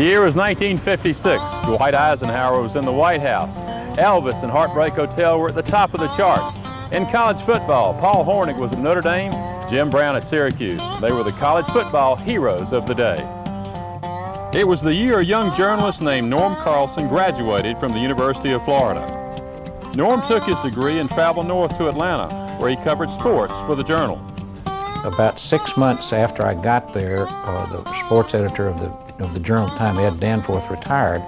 The year was 1956. Dwight Eisenhower was in the White House. Elvis and Heartbreak Hotel were at the top of the charts. In college football, Paul Hornig was at Notre Dame, Jim Brown at Syracuse. They were the college football heroes of the day. It was the year a young journalist named Norm Carlson graduated from the University of Florida. Norm took his degree and traveled north to Atlanta, where he covered sports for the Journal. About 6 months after I got there, the sports editor of the Journal-Time, Ed Danforth, retired,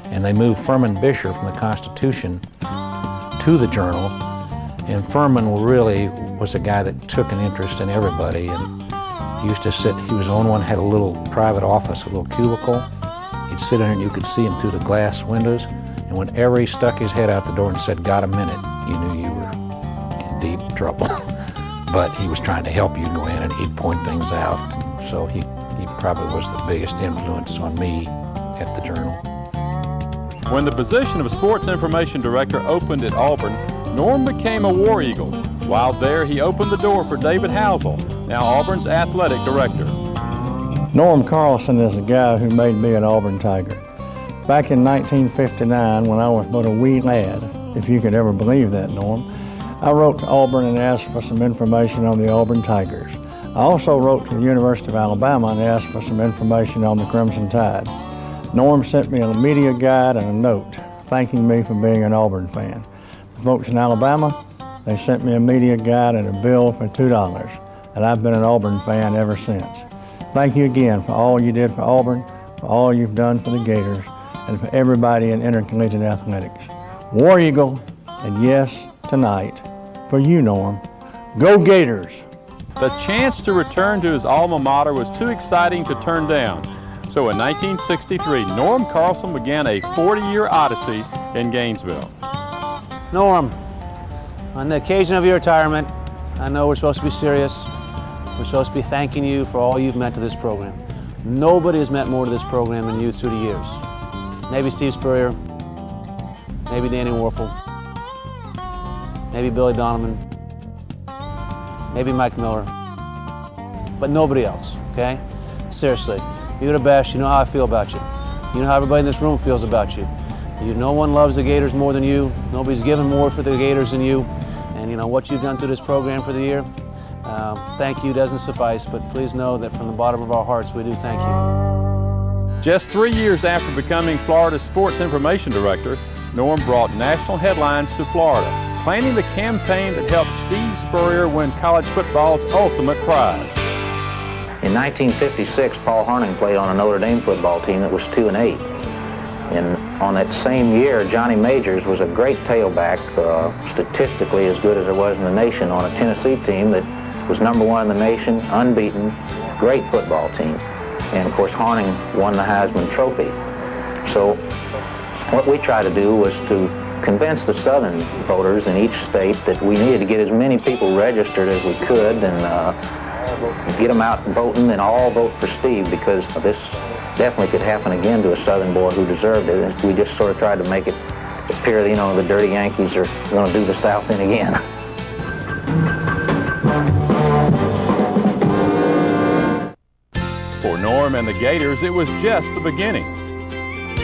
and they moved Furman Bisher from the Constitution to the Journal. And Furman really was a guy that took an interest in everybody, and he used to sit, he was the only one who had a little private office, a little cubicle. He'd sit in there and you could see him through the glass windows, and whenever he stuck his head out the door and said, "Got a minute," you knew you were in deep trouble. But he was trying to help you go in, and he'd point things out. So he probably was the biggest influence on me at the Journal. When the position of sports information director opened at Auburn, Norm became a War Eagle. While there, he opened the door for David Housel, now Auburn's athletic director. Norm Carlson is the guy who made me an Auburn Tiger. Back in 1959, when I was but a wee lad, if you could ever believe that, Norm, I wrote to Auburn and asked for some information on the Auburn Tigers. I also wrote to the University of Alabama and asked for some information on the Crimson Tide. Norm sent me a media guide and a note thanking me for being an Auburn fan. The folks in Alabama, they sent me a media guide and a bill for $2, and I've been an Auburn fan ever since. Thank you again for all you did for Auburn, for all you've done for the Gators, and for everybody in intercollegiate athletics. War Eagle, and yes, tonight, for you, Norm. Go Gators! The chance to return to his alma mater was too exciting to turn down. So in 1963, Norm Carlson began a 40-year odyssey in Gainesville. Norm, on the occasion of your retirement, I know we're supposed to be serious. We're supposed to be thanking you for all you've meant to this program. Nobody has meant more to this program than you through the years. Maybe Steve Spurrier, maybe Danny Warfel, maybe Billy Donovan, maybe Mike Miller, but nobody else, okay? Seriously, you're the best. You know how I feel about you. You know how everybody in this room feels about you. No one loves the Gators more than you. Nobody's given more for the Gators than you. And you know what you've done through this program for the year, thank you doesn't suffice, but please know that from the bottom of our hearts, we do thank you. Just 3 years after becoming Florida's sports information director, Norm brought national headlines to Florida, planning the campaign that helped Steve Spurrier win college football's ultimate prize. In 1956, Paul Hornig played on a Notre Dame football team that was 2-8. And on that same year, Johnny Majors was a great tailback, statistically as good as there was in the nation, on a Tennessee team that was #1 in the nation, unbeaten, great football team. And of course, Hornig won the Heisman Trophy. So what we tried to do was to convince the Southern voters in each state that we needed to get as many people registered as we could and get them out voting and all vote for Steve, because this definitely could happen again to a Southern boy who deserved it. And we just sort of tried to make it appear, you know, the dirty Yankees are going to do the South in again. For Norm and the Gators, it was just the beginning.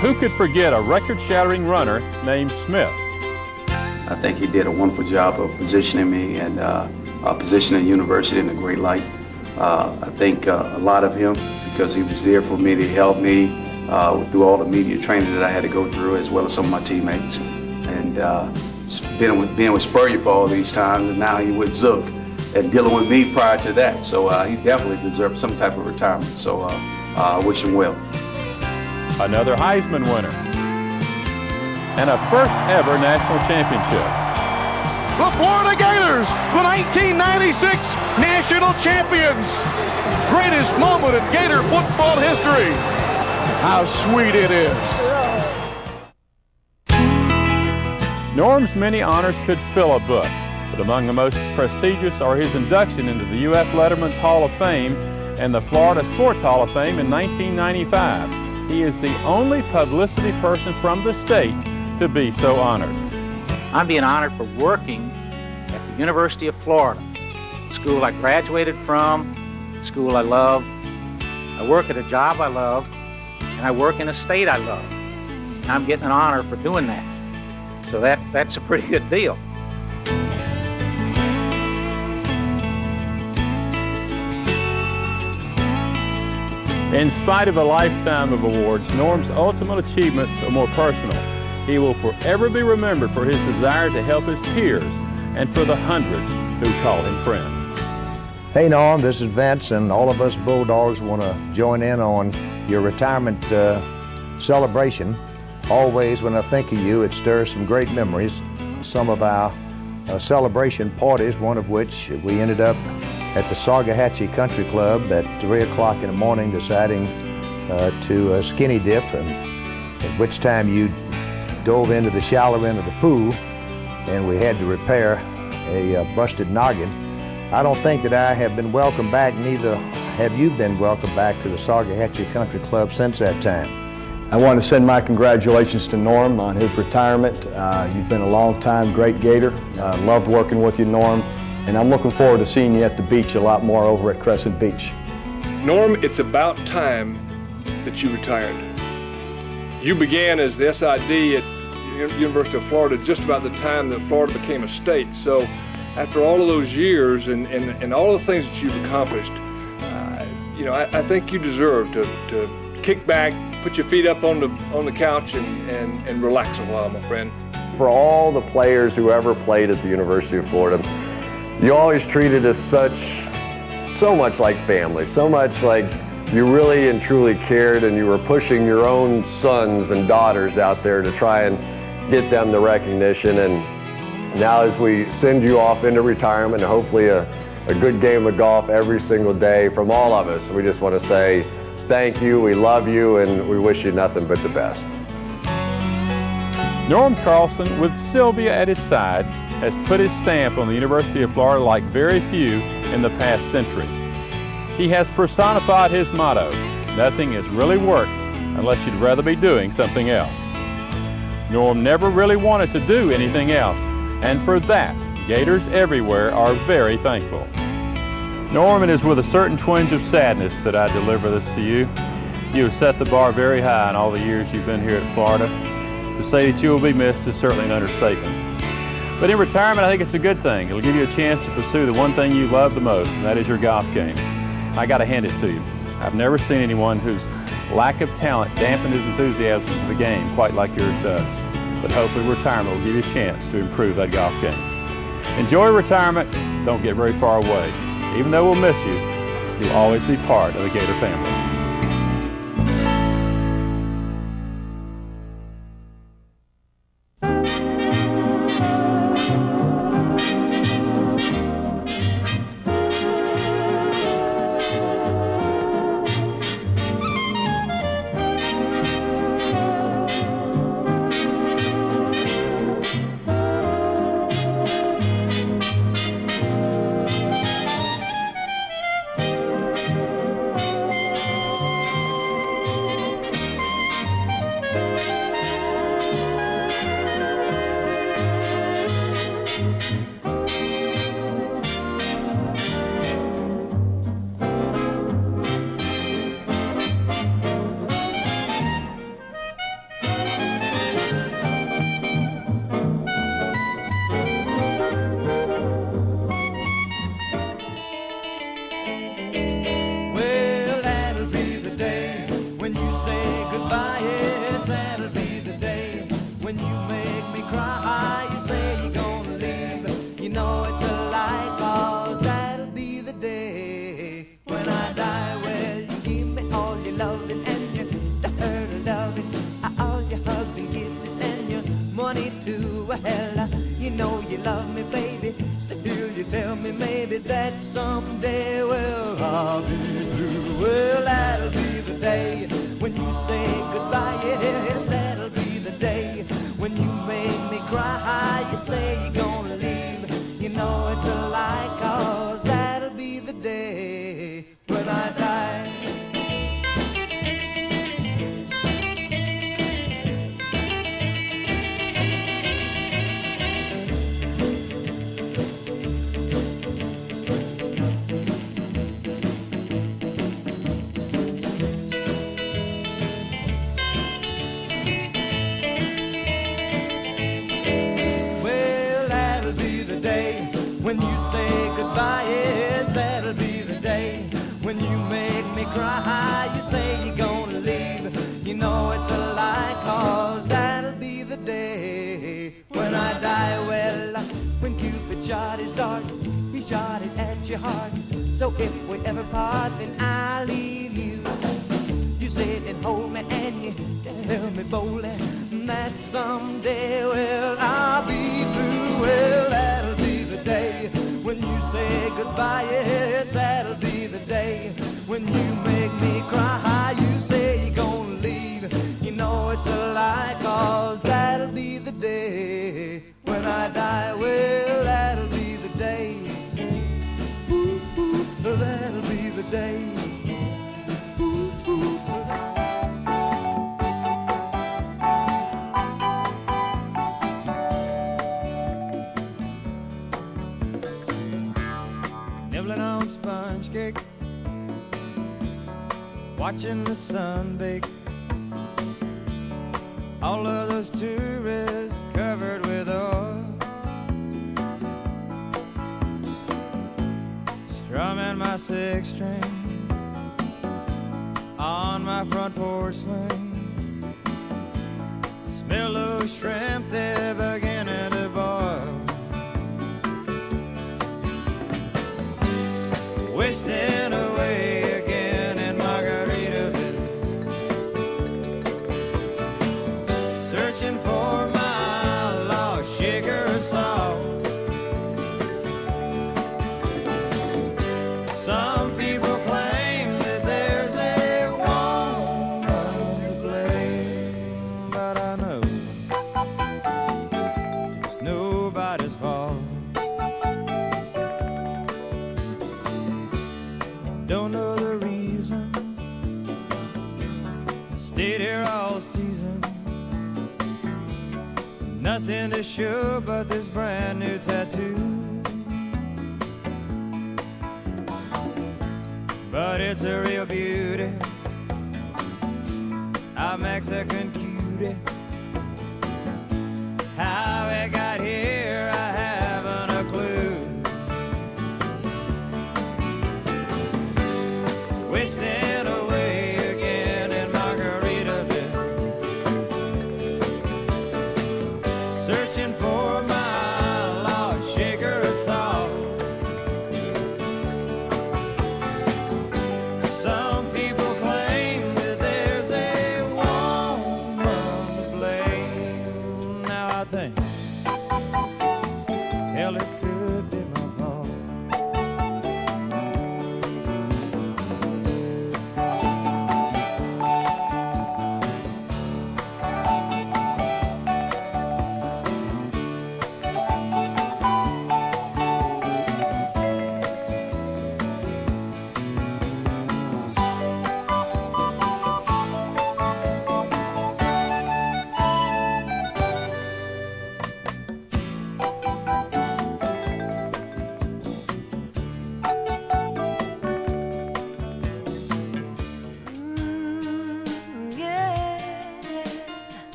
Who could forget a record-shattering runner named Smith? I think he did a wonderful job of positioning me and positioning the university in a great light. I think a lot of him, because he was there for me to help me through all the media training that I had to go through, as well as some of my teammates. And being with Spurrier for all these times, and now he with Zook, and dealing with me prior to that. So he definitely deserved some type of retirement. So I wish him well. Another Heisman winner, and a first ever national championship. The Florida Gators, the 1996 national champions. Greatest moment in Gator football history. How sweet it is. Norm's many honors could fill a book, but among the most prestigious are his induction into the UF Letterman's Hall of Fame and the Florida Sports Hall of Fame in 1995. He is the only publicity person from the state to be so honored. I'm being honored for working at the University of Florida, the school I graduated from, the school I love. I work at a job I love, and I work in a state I love. I'm getting an honor for doing that. So that's a pretty good deal. In spite of a lifetime of awards, Norm's ultimate achievements are more personal. He will forever be remembered for his desire to help his peers and for the hundreds who call him friend. Hey Norm, this is Vince, and all of us Bulldogs want to join in on your retirement celebration. Always when I think of you, it stirs some great memories. Some of our celebration parties, one of which we ended up at the Saugahatchee Country Club at 3 o'clock in the morning deciding to skinny dip, and at which time you dove into the shallow end of the pool and we had to repair a busted noggin. I don't think that I have been welcomed back, neither have you been welcomed back to the Saugahatchee Country Club since that time. I want to send my congratulations to Norm on his retirement. You've been a long time great Gator. Loved working with you, Norm, and I'm looking forward to seeing you at the beach a lot more over at Crescent Beach. Norm, it's about time that you retired. You began as the SID at University of Florida just about the time that Florida became a state. So after all of those years and all the things that you've accomplished, I think you deserve to kick back, put your feet up on the couch and relax a while, my friend. For all the players who ever played at the University of Florida, you always treated us so much like family, so much like you really and truly cared, and you were pushing your own sons and daughters out there to try and get them the recognition. And now as we send you off into retirement, and hopefully a good game of golf every single day from all of us, we just want to say thank you, we love you, and we wish you nothing but the best. Norm Carlson, with Sylvia at his side, has put his stamp on the University of Florida like very few in the past century. He has personified his motto, nothing is really work unless you'd rather be doing something else. Norm never really wanted to do anything else, and for that, Gators everywhere are very thankful. Norm, it is with a certain twinge of sadness that I deliver this to you. You have set the bar very high in all the years you've been here at Florida. To say that you will be missed is certainly an understatement. But in retirement, I think it's a good thing. It'll give you a chance to pursue the one thing you love the most, and that is your golf game. I got to hand it to you. I've never seen anyone whose lack of talent dampened his enthusiasm for the game quite like yours does. But hopefully retirement will give you a chance to improve that golf game. Enjoy retirement. Don't get very far away. Even though we'll miss you, you'll always be part of the Gator family. your heart. So if we ever part, then I leave you. You sit and hold me and you tell me boldly that someday, well, I'll be through. Well, that'll be the day when you say goodbye. Yes, that'll be the day when you make me cry. You say you're gonna leave, you know it's a lie, 'cause that'll be the day when I die. Well, that'll be the day. Ooh, ooh, that'll be the day. Ooh, ooh. Nibbling on sponge cake, watching the sun bake. All of those tourists covered with oil, strumming my six string on my front porch swing. Smell those shrimp, they're beginning to boil. Wasting away again in Margaritaville, searching for my lost sugar salt. Some people claim that there's a woman to blame, but I know it's nobody's fault. Don't know the reason I stayed here all season. Nothing to show but this brand new tattoo. But it's a real beauty, a Mexican cutie. How it got here, I haven't a clue. Wasting away again in Margaritaville, searching for my lost sugar salt. Some people claim that there's a woman to blame. Now I think, hell, it could be my fault.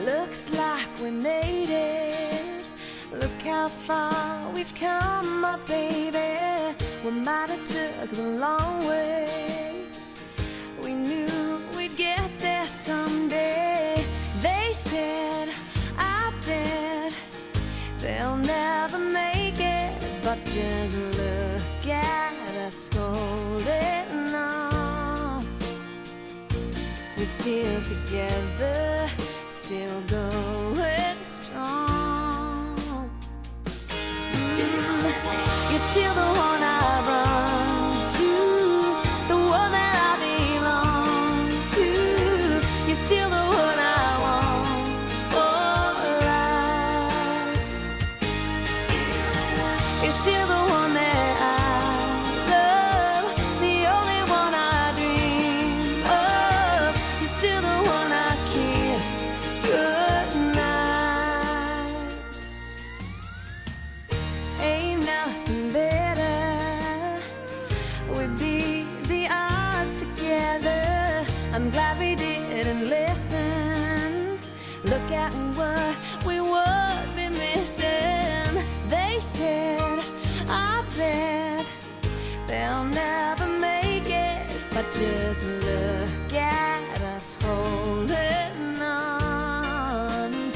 Looks like we made it. Look how far we've come, my baby. We might have took the long way. We knew we'd get there someday. They said, I bet they'll never make it. But just look at us holding on. We're still together, still going strong. You're still the one I run to, the one that I belong to. You're still the one I want for life. You're still the one that I love, the only one I dream of. You're still the one I kiss goodnight. Ain't nothing better. We beat the odds together. I'm glad we didn't listen. Look at what we would be missing. They said, I bet they'll never make it. But just look at us holding on.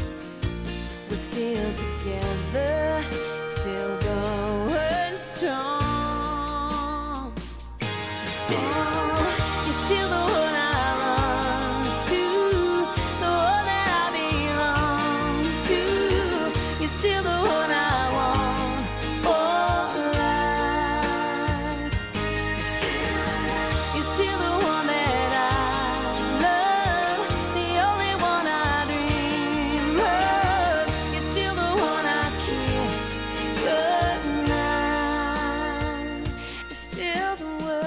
We're still together, still going strong. you're still the one I run to, the one that I belong to. You're still the one I want for life. You're still the one that I love, the only one I dream of. You're still the one I kiss goodnight. You're still the one.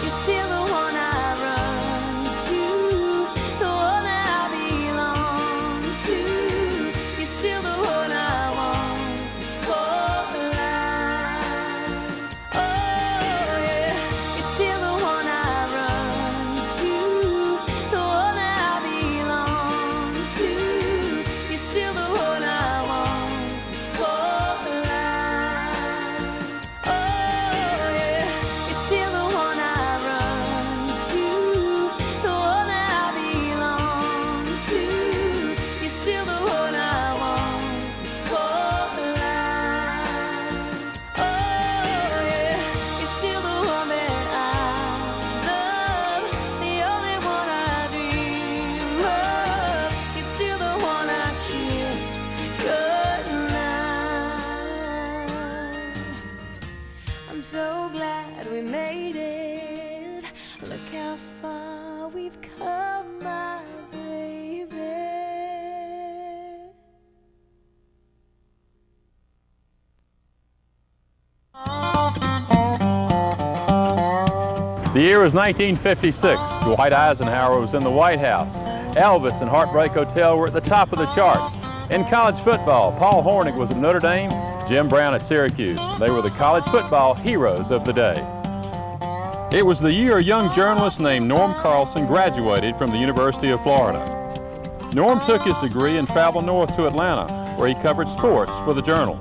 You're still the one I run to, the one that I belong to. You're still the one I want for life. Oh yeah, you're still the one I run to, the one that I belong to. You're still the one I want for life. Oh yeah, you're still the one I run to, the one that I belong to. You're still the one I want for life. Oh yeah, you're still the one that I love, the only one I dream of. You're still the one I kiss goodnight. I'm so glad we made it. Look how far we've come, my baby. The year was 1956. Dwight Eisenhower was in the White House. Elvis and Heartbreak Hotel were at the top of the charts. In college football, Paul Hornig was at Notre Dame, Jim Brown at Syracuse. They were the college football heroes of the day. It was the year a young journalist named Norm Carlson graduated from the University of Florida. Norm took his degree and traveled north to Atlanta, where he covered sports for the Journal.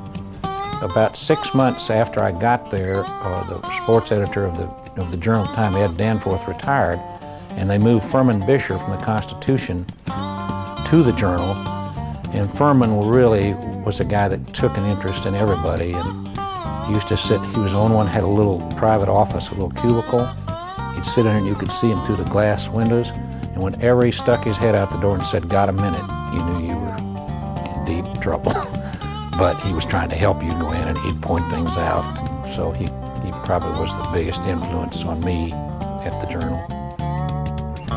About 6 months after I got there, the sports editor of the Journal at the time, Ed Danforth, retired, and they moved Furman Bisher from the Constitution to the Journal. And Furman really was a guy that took an interest in everybody, and he used to sit, he was the only one who had a little private office, a little cubicle. He'd sit in there and you could see him through the glass windows, and whenever he stuck his head out the door and said, "Got a minute," you knew you were in deep trouble. But he was trying to help you go in, and he'd point things out. So he probably was the biggest influence on me at the Journal.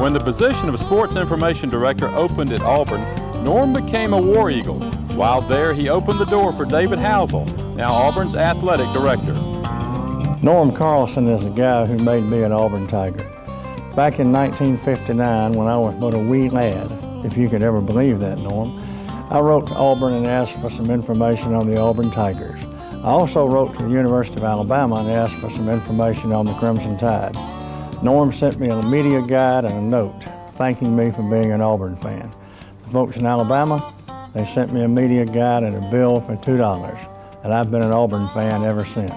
When the position of sports information director opened at Auburn, Norm became a War Eagle. While there, he opened the door for David Housel, now Auburn's athletic director. Norm Carlson is the guy who made me an Auburn Tiger. Back in 1959, when I was but a wee lad, if you could ever believe that, Norm, I wrote to Auburn and asked for some information on the Auburn Tigers. I also wrote to the University of Alabama and asked for some information on the Crimson Tide. Norm sent me a media guide and a note thanking me for being an Auburn fan. The folks in Alabama, they sent me a media guide and a bill for $2, and I've been an Auburn fan ever since.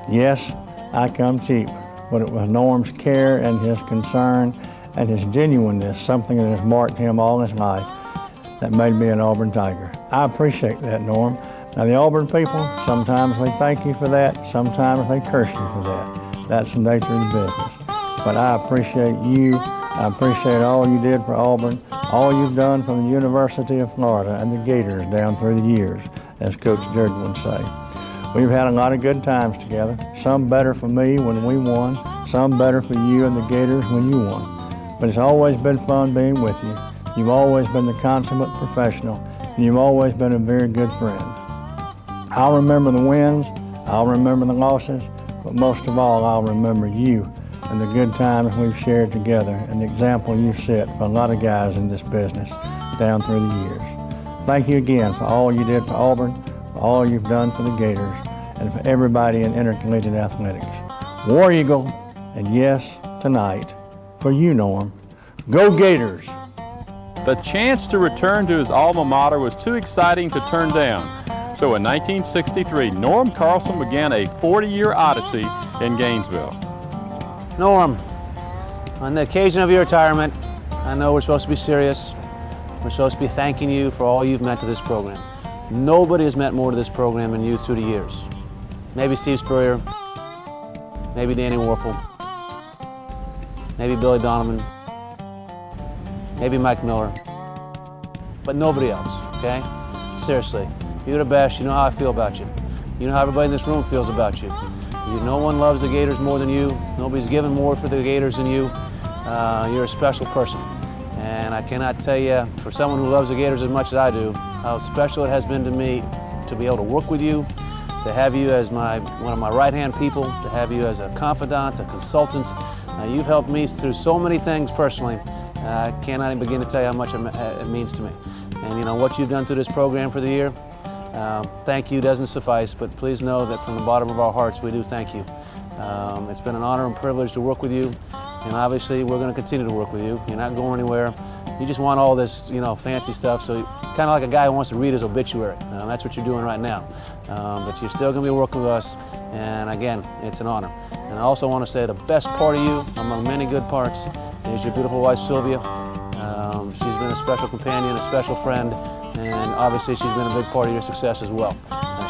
Yes, I come cheap, but it was Norm's care and his concern and his genuineness, something that has marked him all his life, that made me an Auburn Tiger. I appreciate that, Norm. Now, the Auburn people, sometimes they thank you for that, sometimes they curse you for that. That's the nature of the business. But I appreciate you. I appreciate all you did for Auburn, all you've done from the University of Florida and the Gators down through the years, as Coach Jordan would say. We've had a lot of good times together, some better for me when we won, some better for you and the Gators when you won. But it's always been fun being with you. You've always been the consummate professional, and you've always been a very good friend. I'll remember the wins, I'll remember the losses, but most of all, I'll remember you and the good times we've shared together and the example you've set for a lot of guys in this business down through the years. Thank you again for all you did for Auburn, for all you've done for the Gators, and for everybody in intercollegiate athletics. War Eagle, and yes, tonight, for you, Norm, go Gators! The chance to return to his alma mater was too exciting to turn down. So in 1963, Norm Carlson began a 40-year odyssey in Gainesville. Norm, On the occasion of your retirement, I know we're supposed to be serious. We're supposed to be thanking you for all you've meant to this program. Nobody has meant more to this program than you through the years. Maybe Steve Spurrier, maybe Danny Warfel, maybe Billy Donovan, maybe Mike Miller, but nobody else, okay? Seriously, you're the best. You know how I feel about you. You know how everybody in this room feels about you. No one loves the Gators more than you. Nobody's given more for the Gators than you. You're a special person. And I cannot tell you, for someone who loves the Gators as much as I do, how special it has been to me to be able to work with you, to have you as one of my right-hand people, to have you as a confidant, a consultant. You've helped me through so many things personally. I cannot even begin to tell you how much it means to me. And you know what you've done through this program for the year, thank you doesn't suffice, but please know that from the bottom of our hearts we do thank you. It's been an honor and privilege to work with you, and obviously we're going to continue to work with you. You're not going anywhere. You just want all this, fancy stuff, so kind of like a guy who wants to read his obituary. That's what you're doing right now. But you're still going to be working with us, and again, it's an honor. And I also want to say the best part of you, among many good parts, is your beautiful wife, Sylvia. She's been a special companion, a special friend, and obviously she's been a big part of your success as well.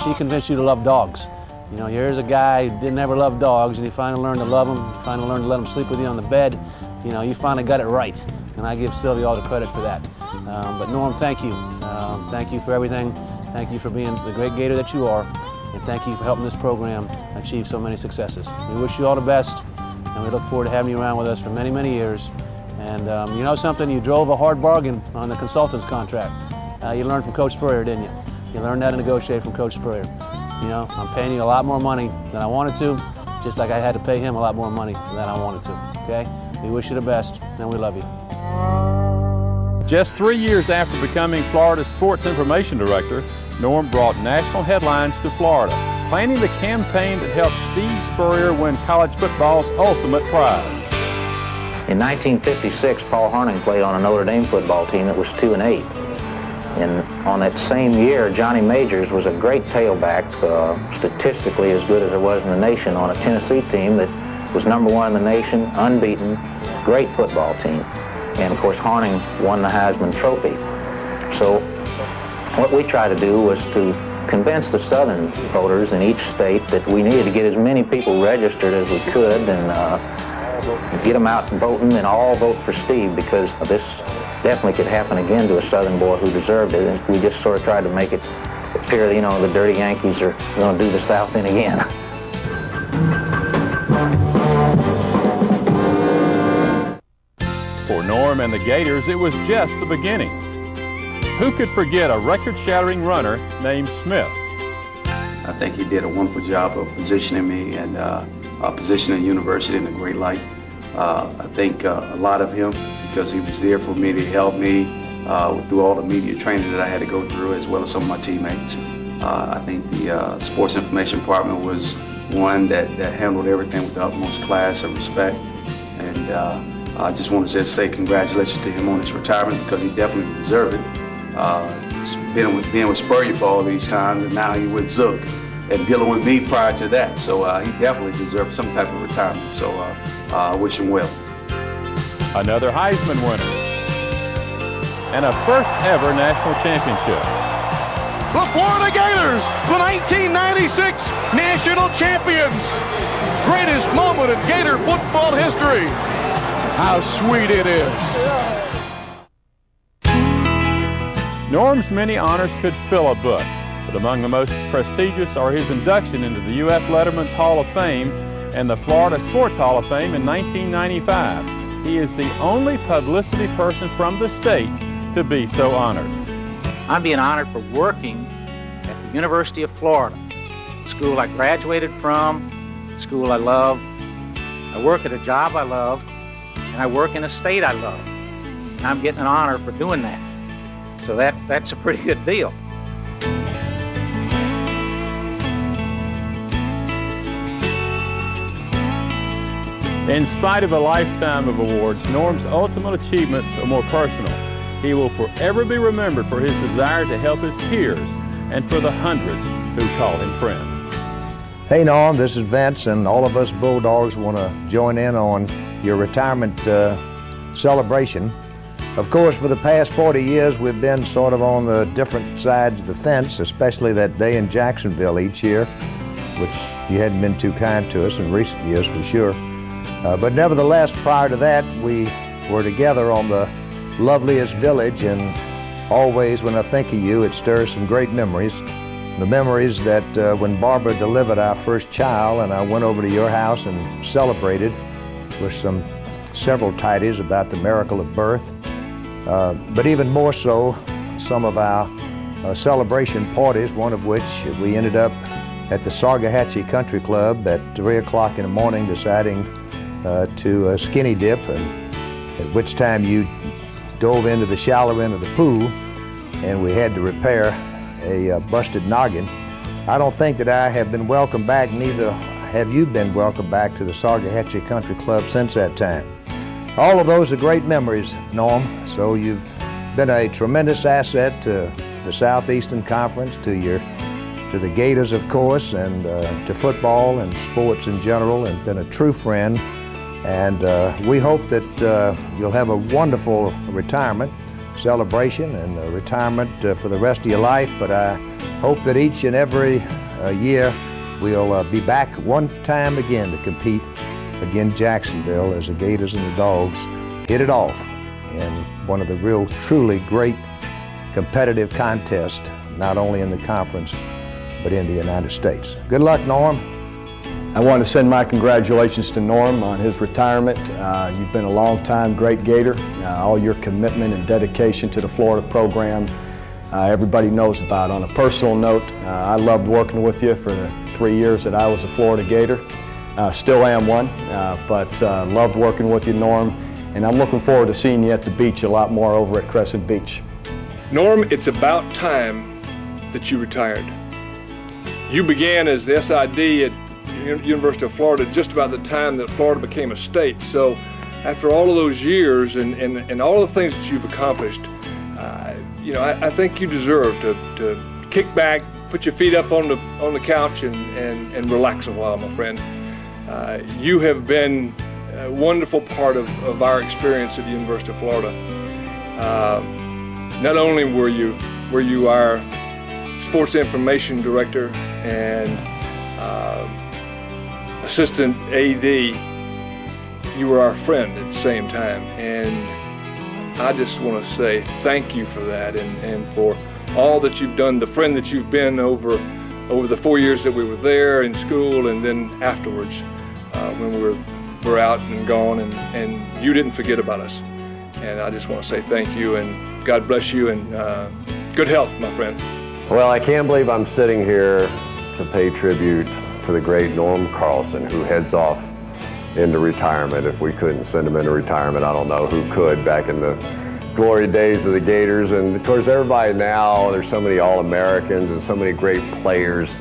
She convinced you to love dogs. Here's a guy who didn't ever love dogs, and you finally learned to love them. You finally learned to let them sleep with you on the bed. You finally got it right, and I give Sylvia all the credit for that. But Norm, thank you. Thank you for everything. Thank you for being the great Gator that you are, and thank you for helping this program achieve so many successes. We wish you all the best, and we look forward to having you around with us for many, many years. And you know something? You drove a hard bargain on the consultant's contract. You learned from Coach Spurrier, didn't you? You learned how to negotiate from Coach Spurrier. I'm paying you a lot more money than I wanted to, just like I had to pay him a lot more money than I wanted to, okay? We wish you the best, and we love you. Just 3 years after becoming Florida's Sports Information Director, Norm brought national headlines to Florida, planning the campaign that helped Steve Spurrier win college football's ultimate prize. In 1956, Paul Hornung played on a Notre Dame football team that was 2-8. And on that same year, Johnny Majors was a great tailback, statistically as good as there was in the nation, on a Tennessee team that was #1 in the nation, unbeaten, great football team. And of course, Hornung won the Heisman Trophy. So what we tried to do was to convince the Southern voters in each state that we needed to get as many people registered as we could and get them out voting and all vote for Steve, because this definitely could happen again to a Southern boy who deserved it. And we just sort of tried to make it appear, the dirty Yankees are going to do the South in again. For Norm and the Gators, it was just the beginning. Who could forget a record-shattering runner named Smith? I think he did a wonderful job of positioning me and positioning the university in a great light. I think a lot of him, because he was there for me to help me through all the media training that I had to go through, as well as some of my teammates. I think the sports information department was one that handled everything with the utmost class and respect. And I just want to say congratulations to him on his retirement, because he definitely deserved it. Being with Spurrier for all these times, and now he with Zook and dealing with me prior to that. So he definitely deserved some type of retirement. So I wish him well. Another Heisman winner and a first ever national championship. The Florida Gators, the 1996 national champions. Greatest moment in Gator football history. How sweet it is. Norm's many honors could fill a book, but among the most prestigious are his induction into the UF Letterman's Hall of Fame and the Florida Sports Hall of Fame in 1995. He is the only publicity person from the state to be so honored. I'm being honored for working at the University of Florida, the school I graduated from, the school I love. I work at a job I love, and I work in a state I love. And I'm getting an honor for doing that. So that's a pretty good deal. In spite of a lifetime of awards, Norm's ultimate achievements are more personal. He will forever be remembered for his desire to help his peers and for the hundreds who call him friend. Hey Norm, this is Vince, and all of us Bulldogs want to join in on your retirement celebration. Of course, for the past 40 years, we've been sort of on the different sides of the fence, especially that day in Jacksonville each year, which you hadn't been too kind to us in recent years for sure. But nevertheless, prior to that, we were together on the loveliest village, and always when I think of you, it stirs some great memories. The memories that when Barbara delivered our first child and I went over to your house and celebrated with several tidies about the miracle of birth. But even more so, some of our celebration parties, one of which we ended up at the Sargahatchee Country Club at 3 o'clock in the morning deciding to skinny dip, and at which time you dove into the shallow end of the pool and we had to repair a busted noggin. I don't think that I have been welcomed back, neither have you been welcomed back to the Sargahatchee Country Club since that time. All of those are great memories, Norm, so you've been a tremendous asset to the Southeastern Conference, to the Gators, of course, and to football and sports in general, and been a true friend. And we hope that you'll have a wonderful retirement celebration and a retirement for the rest of your life. But I hope that each and every year we'll be back one time again to compete against Jacksonville as the Gators and the Dogs hit it off in one of the real, truly great competitive contests, not only in the conference, but in the United States. Good luck, Norm. I want to send my congratulations to Norm on his retirement. You've been a long-time great Gator. All your commitment and dedication to the Florida program, everybody knows about. On a personal note, I loved working with you for the 3 years that I was a Florida Gator. Still am one, but loved working with you, Norm. And I'm looking forward to seeing you at the beach a lot more over at Crescent Beach. Norm, it's about time that you retired. You began as the SID at University of Florida just about the time that Florida became a state. So after all of those years and all the things that you've accomplished, I think you deserve to kick back, put your feet up on the couch and relax a while, my friend. You have been a wonderful part of our experience at the University of Florida. Not only were you our sports information director and assistant AD, you were our friend at the same time, and I just want to say thank you for that and for all that you've done, the friend that you've been over the 4 years that we were there in school and then afterwards when we were out and gone, and you didn't forget about us. And I just want to say thank you, and God bless you, and good health, my friend. Well, I can't believe I'm sitting here to pay tribute to the great Norm Carlson, who heads off into retirement. If we couldn't send him into retirement, I don't know who could, back in the glory days of the Gators. And of course, everybody now, there's so many All-Americans and so many great players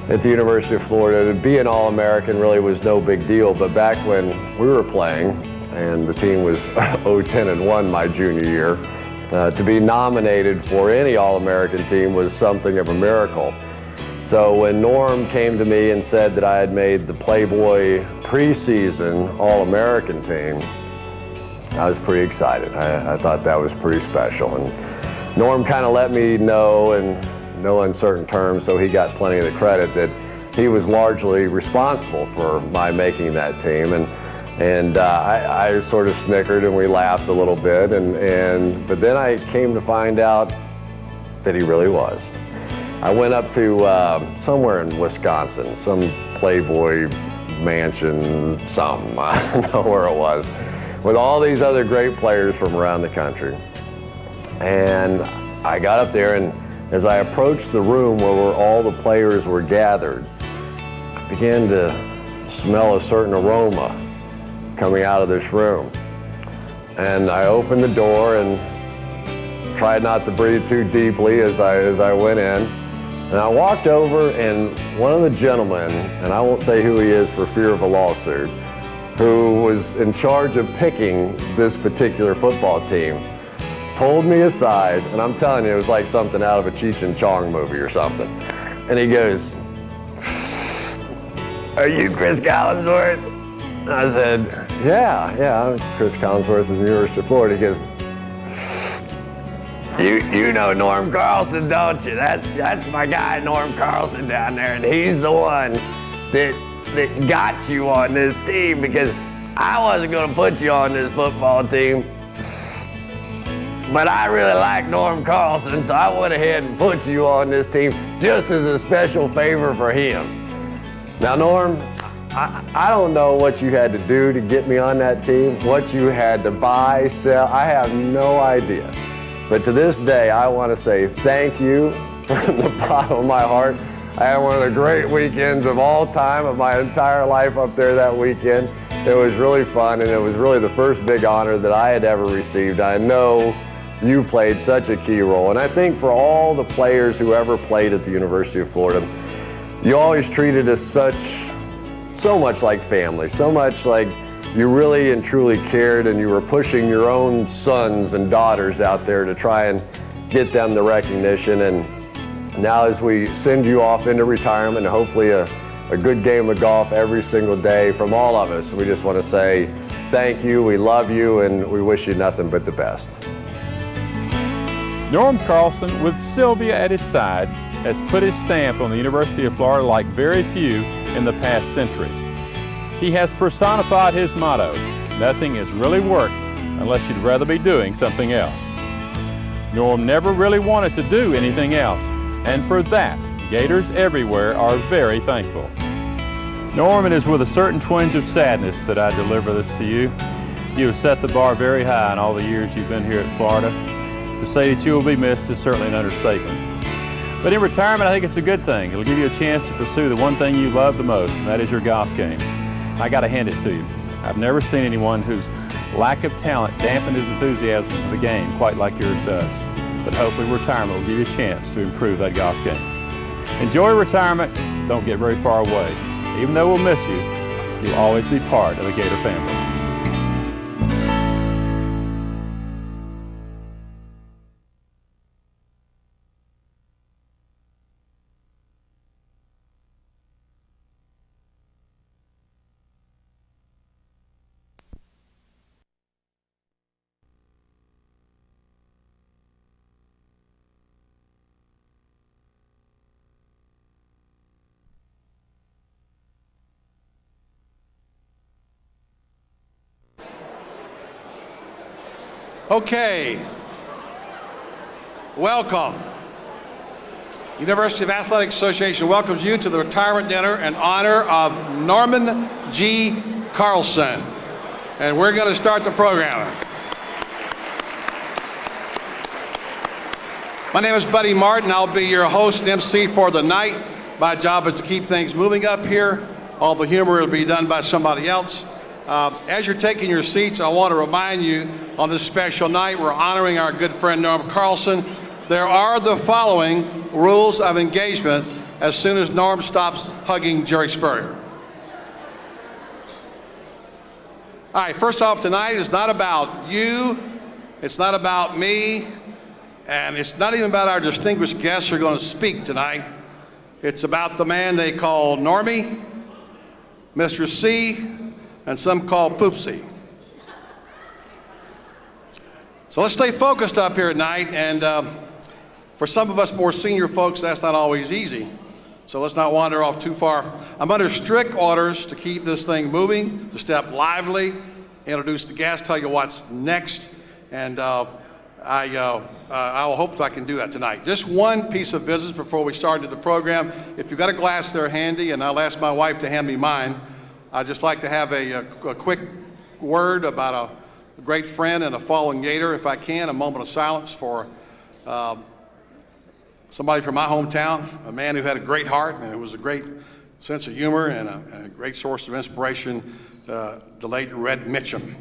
at the University of Florida. To be an All-American really was no big deal, but back when we were playing, and the team was 0-10-1 my junior year, to be nominated for any All-American team was something of a miracle. So when Norm came to me and said that I had made the Playboy preseason All-American team, I was pretty excited. I thought that was pretty special. And Norm kind of let me know in no uncertain terms, so he got plenty of the credit, that he was largely responsible for my making that team. And I sort of snickered and we laughed a little bit, but then I came to find out that he really was. I went up to somewhere in Wisconsin, some Playboy mansion, something, I don't know where it was, with all these other great players from around the country. And I got up there, and as I approached the room where all the players were gathered, I began to smell a certain aroma coming out of this room. And I opened the door and tried not to breathe too deeply as I went in. And I walked over, and one of the gentlemen, and I won't say who he is for fear of a lawsuit, who was in charge of picking this particular football team, pulled me aside, and I'm telling you, it was like something out of a Cheech and Chong movie or something. And he goes, "Are you Chris Collinsworth?" I said, yeah, I'm Chris Collinsworth of the University of Florida. He goes, you know Norm Carlson, don't you? That's my guy, Norm Carlson down there, and he's the one that got you on this team, because I wasn't going to put you on this football team, but I really like Norm Carlson, so I went ahead and put you on this team just as a special favor for him. Now, Norm, I don't know what you had to do to get me on that team, what you had to buy, sell. I have no idea. But to this day, I want to say thank you from the bottom of my heart. I had one of the great weekends of all time of my entire life up there that weekend. It was really fun, and it was really the first big honor that I had ever received. I know you played such a key role, and I think for all the players who ever played at the University of Florida, you always treated us so much like family, so much like you really and truly cared, and you were pushing your own sons and daughters out there to try and get them the recognition. And now as we send you off into retirement, and hopefully a good game of golf every single day from all of us, we just want to say thank you, we love you, and we wish you nothing but the best. Norm Carlson, with Sylvia at his side, has put his stamp on the University of Florida like very few in the past century. He has personified his motto, nothing is really work unless you'd rather be doing something else. Norm never really wanted to do anything else, and for that, Gators everywhere are very thankful. Norm, it is with a certain twinge of sadness that I deliver this to you. You have set the bar very high in all the years you've been here at Florida. To say that you will be missed is certainly an understatement. But in retirement, I think it's a good thing. It'll give you a chance to pursue the one thing you love the most, and that is your golf game. I got to hand it to you. I've never seen anyone whose lack of talent dampened his enthusiasm for the game quite like yours does. But hopefully retirement will give you a chance to improve that golf game. Enjoy retirement. Don't get very far away. Even though we'll miss you, you'll always be part of the Gator family. Okay, welcome. University of Athletics Association welcomes you to the retirement dinner in honor of Norman G. Carlson. And we're going to start the program. My name is Buddy Martin. I'll be your host and MC for the night. My job is to keep things moving up here. All the humor will be done by somebody else. As you're taking your seats, I want to remind you on this special night, we're honoring our good friend Norm Carlson. There are the following rules of engagement as soon as Norm stops hugging Jerry Spurrier. All right, first off, tonight is not about you, it's not about me, and it's not even about our distinguished guests who are going to speak tonight. It's about the man they call Normie, Mr. C, and some call Poopsie. So let's stay focused up here at night, and for some of us more senior folks, that's not always easy. So let's not wander off too far. I'm under strict orders to keep this thing moving, to step lively, introduce the guests, tell you what's next, and I will hope that I can do that tonight. Just one piece of business before we start the program. If you've got a glass there handy, and I'll ask my wife to hand me mine, I'd just like to have a quick word about a great friend and a fallen Gator, if I can, a moment of silence for somebody from my hometown, a man who had a great heart and it was a great sense of humor and a great source of inspiration, the late Red Mitchum.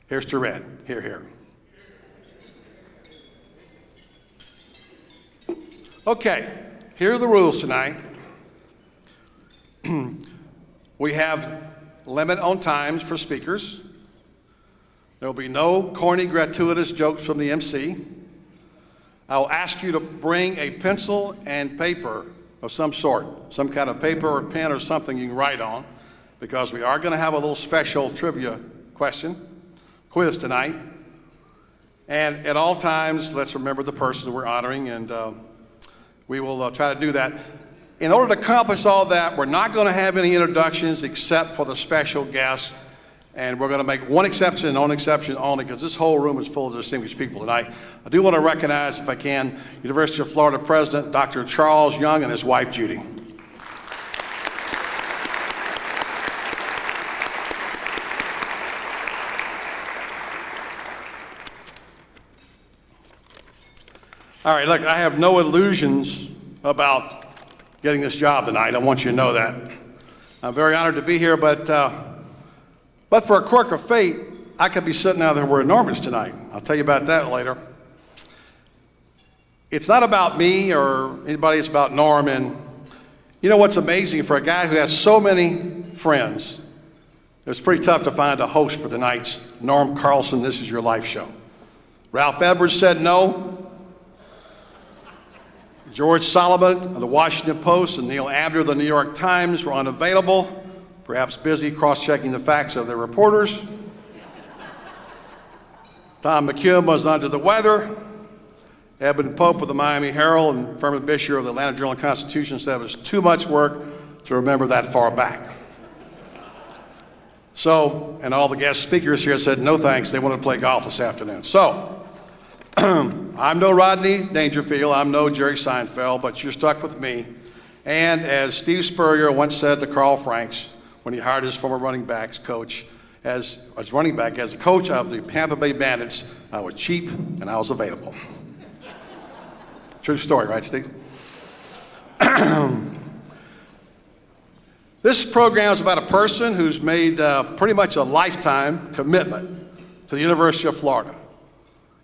Here's to Red. Here, here. Okay, here are the rules tonight. We have limit on times for speakers. There will be no corny, gratuitous jokes from the MC. I'll ask you to bring a pencil and paper of some sort, some kind of paper or pen or something you can write on, because we are going to have a little special trivia quiz tonight. And at all times, let's remember the person we're honoring, and we will try to do that. In order to accomplish all that, we're not going to have any introductions except for the special guests, and we're going to make one exception and one exception only, because this whole room is full of distinguished people tonight. I do want to recognize, if I can, University of Florida President Dr. Charles Young and his wife, Judy. All right, look, I have no illusions about getting this job tonight. I want you to know that. I'm very honored to be here, but for a quirk of fate, I could be sitting out there where Norm is tonight. I'll tell you about that later. It's not about me or anybody, it's about Norm. And you know what's amazing, for a guy who has so many friends, it's pretty tough to find a host for tonight's Norm Carlson This Is Your Life show. Ralph Edwards said no. George Solomon of the Washington Post and Neil Abner of the New York Times were unavailable, perhaps busy cross-checking the facts of their reporters. Tom McCune was under the weather. Edmund Pope of the Miami Herald and Furman Bisher of the Atlanta Journal-Constitution said it was too much work to remember that far back. So, and all the guest speakers here said no thanks, they wanted to play golf this afternoon. So, I'm no Rodney Dangerfield, I'm no Jerry Seinfeld, but you're stuck with me. And as Steve Spurrier once said to Carl Franks when he hired his former running backs coach, as a coach of the Tampa Bay Bandits, I was cheap and I was available. True story, right, Steve? This program is about a person who's made pretty much a lifetime commitment to the University of Florida.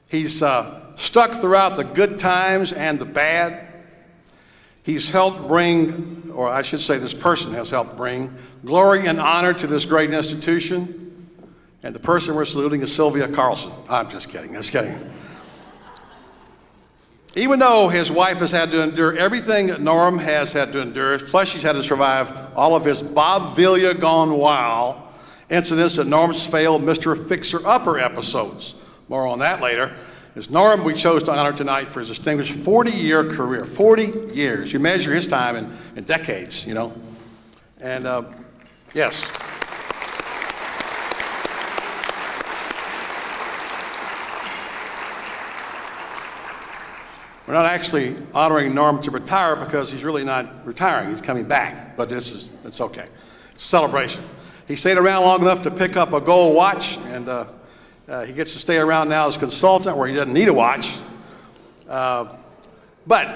He's stuck throughout the good times and the bad. He's helped bring, or I should say this person has helped bring, glory and honor to this great institution. And the person we're saluting is Sylvia Carlson. I'm just kidding, just kidding. Even though his wife has had to endure everything that Norm has had to endure, plus she's had to survive all of his Bob Villa gone wild incidents at Norm's failed Mr. Fixer-Upper episodes. More on that later. It's Norm we chose to honor tonight for his distinguished 40-year career. 40 years. You measure his time in decades, you know. And yes. We're not actually honoring Norm to retire because he's really not retiring. He's coming back, but it's okay. It's a celebration. He stayed around long enough to pick up a gold watch, and he gets to stay around now as a consultant where he doesn't need a watch. But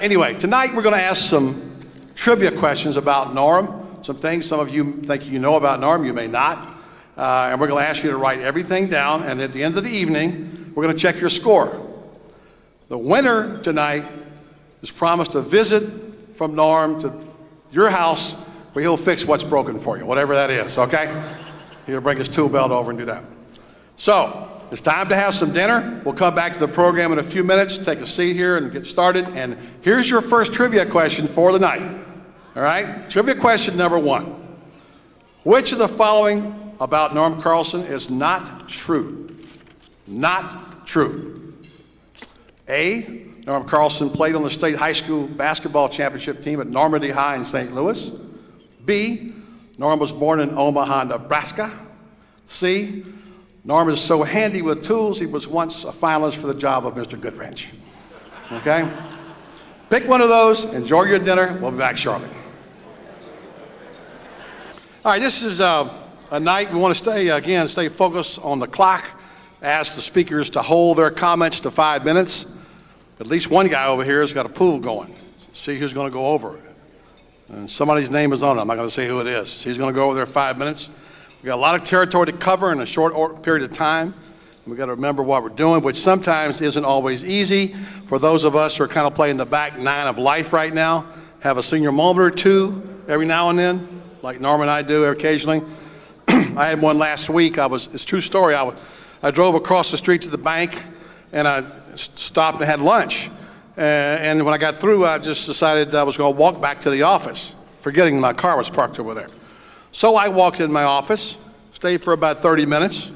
anyway, tonight we're going to ask some trivia questions about Norm, some things some of you think you know about Norm, you may not. And we're going to ask you to write everything down, and at the end of the evening, we're going to check your score. The winner tonight is promised a visit from Norm to your house where he'll fix what's broken for you, whatever that is, okay? He'll bring his tool belt over and do that. So, it's time to have some dinner. We'll come back to the program in a few minutes, take a seat here and get started. And here's your first trivia question for the night. All right? Trivia question number 1. Which of the following about Norm Carlson is not true? Not true. A, Norm Carlson played on the state high school basketball championship team at Normandy High in St. Louis. B, Norm was born in Omaha, Nebraska. C, Norm is so handy with tools, he was once a finalist for the job of Mr. Goodwrench. Okay? Pick one of those, enjoy your dinner, we'll be back shortly. All right, this is a night we want to stay focused on the clock. Ask the speakers to hold their comments to 5 minutes. At least one guy over here has got a pool going. See who's going to go over it. And somebody's name is on it. I'm not going to say who it is. So he's going to go over there 5 minutes. We've got a lot of territory to cover in a short period of time. We've got to remember what we're doing, which sometimes isn't always easy. For those of us who are kind of playing the back nine of life right now, have a senior moment or two every now and then, like Norm and I do occasionally. I had one last week. It's a true story. I drove across the street to the bank, and I stopped and had lunch. And when I got through, I just decided I was going to walk back to the office, forgetting my car was parked over there. So I walked in my office, stayed for about 30 minutes,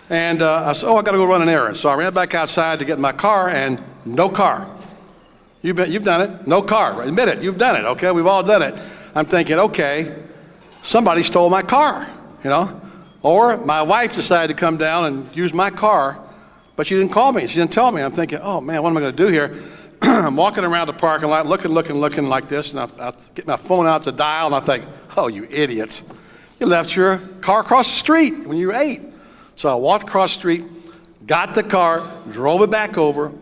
and I said, I got to go run an errand. So I ran back outside to get in my car, and no car. You've done it. No car. Admit it. You've done it. Okay, we've all done it. I'm thinking, okay, somebody stole my car, Or my wife decided to come down and use my car, but she didn't call me. She didn't tell me. I'm thinking, oh man, what am I going to do here? I'm walking around the parking lot, looking like this, and I get my phone out to dial, and I think, oh, you idiots. You left your car across the street when you were 8. So I walked across the street, got the car, drove it back over,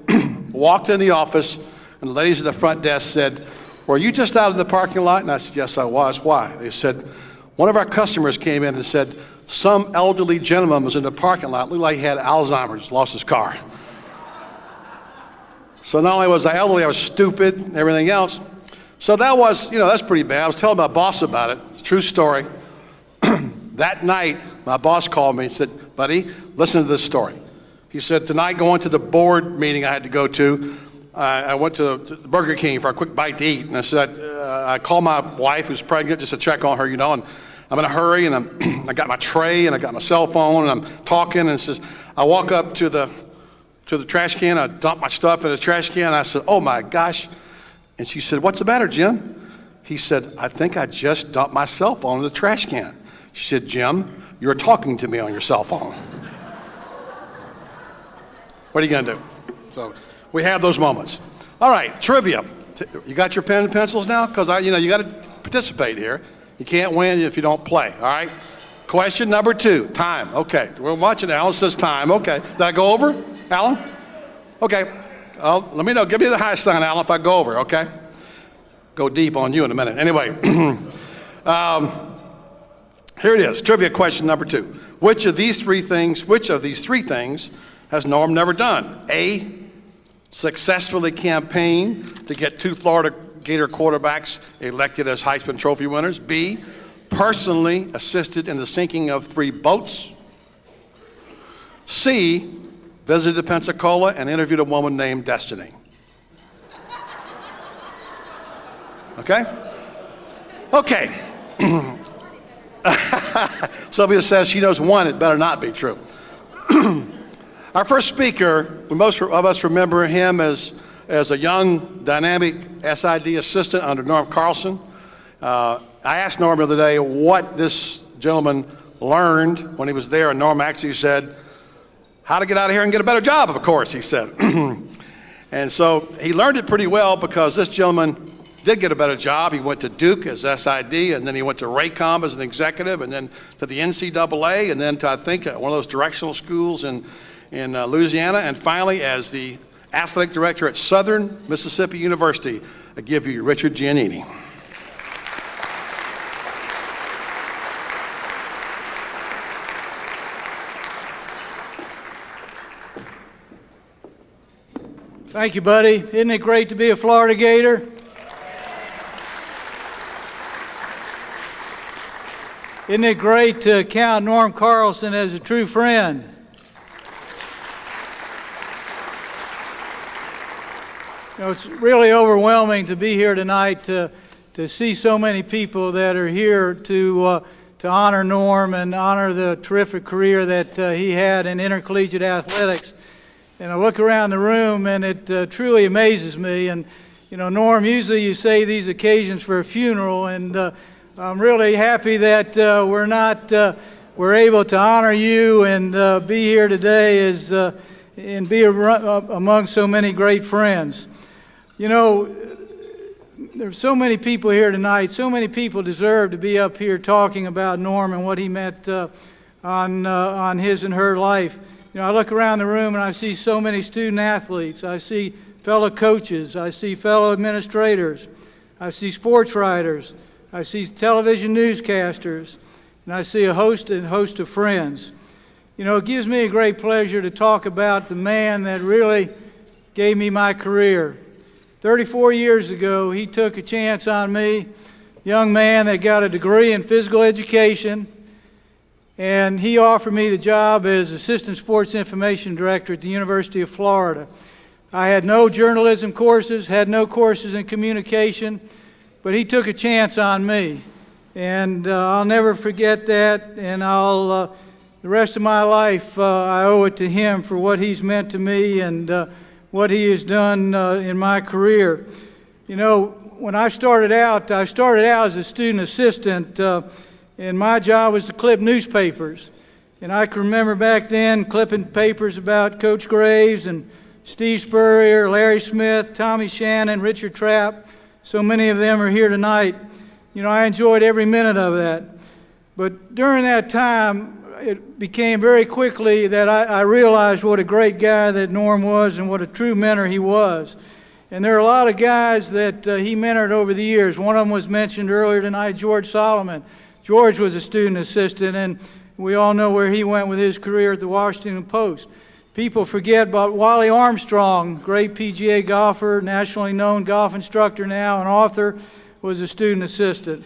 walked in the office, and the ladies at the front desk said, were you just out in the parking lot? And I said, yes, I was. Why? They said, one of our customers came in and said, some elderly gentleman was in the parking lot, looked like he had Alzheimer's, lost his car. So not only was I elderly, I was stupid and everything else. So that was, that's pretty bad. I was telling my boss about it. It's a true story. That night, my boss called me and said, buddy, listen to this story. He said, tonight going to the board meeting I had to go to, I went to Burger King for a quick bite to eat. And I said, I called my wife who's pregnant just to check on her, and I'm in a hurry, and I got my tray, and I got my cell phone, and I'm talking, and says, I walk up to the trash can, I dump my stuff in the trash can, and I said, oh my gosh. And she said, what's the matter, Jim? He said, I think I just dumped my cell phone in the trash can. She said, Jim, you're talking to me on your cell phone. What are you gonna do? So we have those moments. All right, trivia. You got your pen and pencils now? Because you got to participate here. You can't win if you don't play, all right? Question number 2, time. Okay, we're watching. Alan says time. Okay, did I go over, Alan? Okay, let me know. Give me the high sign, Alan, if I go over, okay? Go deep on you in a minute. Anyway, here it is, trivia question number 2. Which of these three things has Norm never done? A, successfully campaigned to get 2 Florida Gator quarterbacks elected as Heisman Trophy winners. B, personally assisted in the sinking of 3 boats. C, visited Pensacola and interviewed a woman named Destiny. Okay? Okay. Sylvia says she knows one, it better not be true. Our first speaker, most of us remember him as a young, dynamic SID assistant under Norm Carlson. I asked Norm the other day what this gentleman learned when he was there, and Norm actually said, how to get out of here and get a better job, of course, he said. And so he learned it pretty well because this gentleman did get a better job. He went to Duke as SID, and then he went to Raycom as an executive, and then to the NCAA, and then to, I think, one of those directional schools in Louisiana, and finally as the athletic director at Southern Mississippi University. I give you Richard Giannini. Thank you, buddy. Isn't it great to be a Florida Gator? Isn't it great to count Norm Carlson as a true friend? It's really overwhelming to be here tonight to see so many people that are here to honor Norm and honor the terrific career that he had in intercollegiate athletics. And I look around the room, and it truly amazes me. And, Norm, usually you say these occasions for a funeral, and I'm really happy that we're able to honor you and be here today and be among so many great friends. There's so many people here tonight. So many people deserve to be up here talking about Norm and what he meant on his and her life. I look around the room and I see so many student athletes. I see fellow coaches. I see fellow administrators. I see sports writers. I see television newscasters. And I see a host of friends. It gives me a great pleasure to talk about the man that really gave me my career. 34 years ago, he took a chance on me, young man that got a degree in physical education, and he offered me the job as Assistant Sports Information Director at the University of Florida. I had no journalism courses, had no courses in communication, but he took a chance on me. And I'll never forget that, and the rest of my life, I owe it to him for what he's meant to me and what he has done in my career. You know, when I started out as a student assistant, and my job was to clip newspapers. And I can remember back then clipping papers about Coach Graves and Steve Spurrier, Larry Smith, Tommy Shannon, Richard Trapp. So many of them are here tonight. You know, I enjoyed every minute of that. But during that time, it became very quickly that I realized what a great guy that Norm was and what a true mentor he was. And there are a lot of guys that he mentored over the years. One of them was mentioned earlier tonight, George Solomon. George was a student assistant, and we all know where he went with his career at the Washington Post. People forget about Wally Armstrong, great PGA golfer, nationally known golf instructor now, and author, was a student assistant.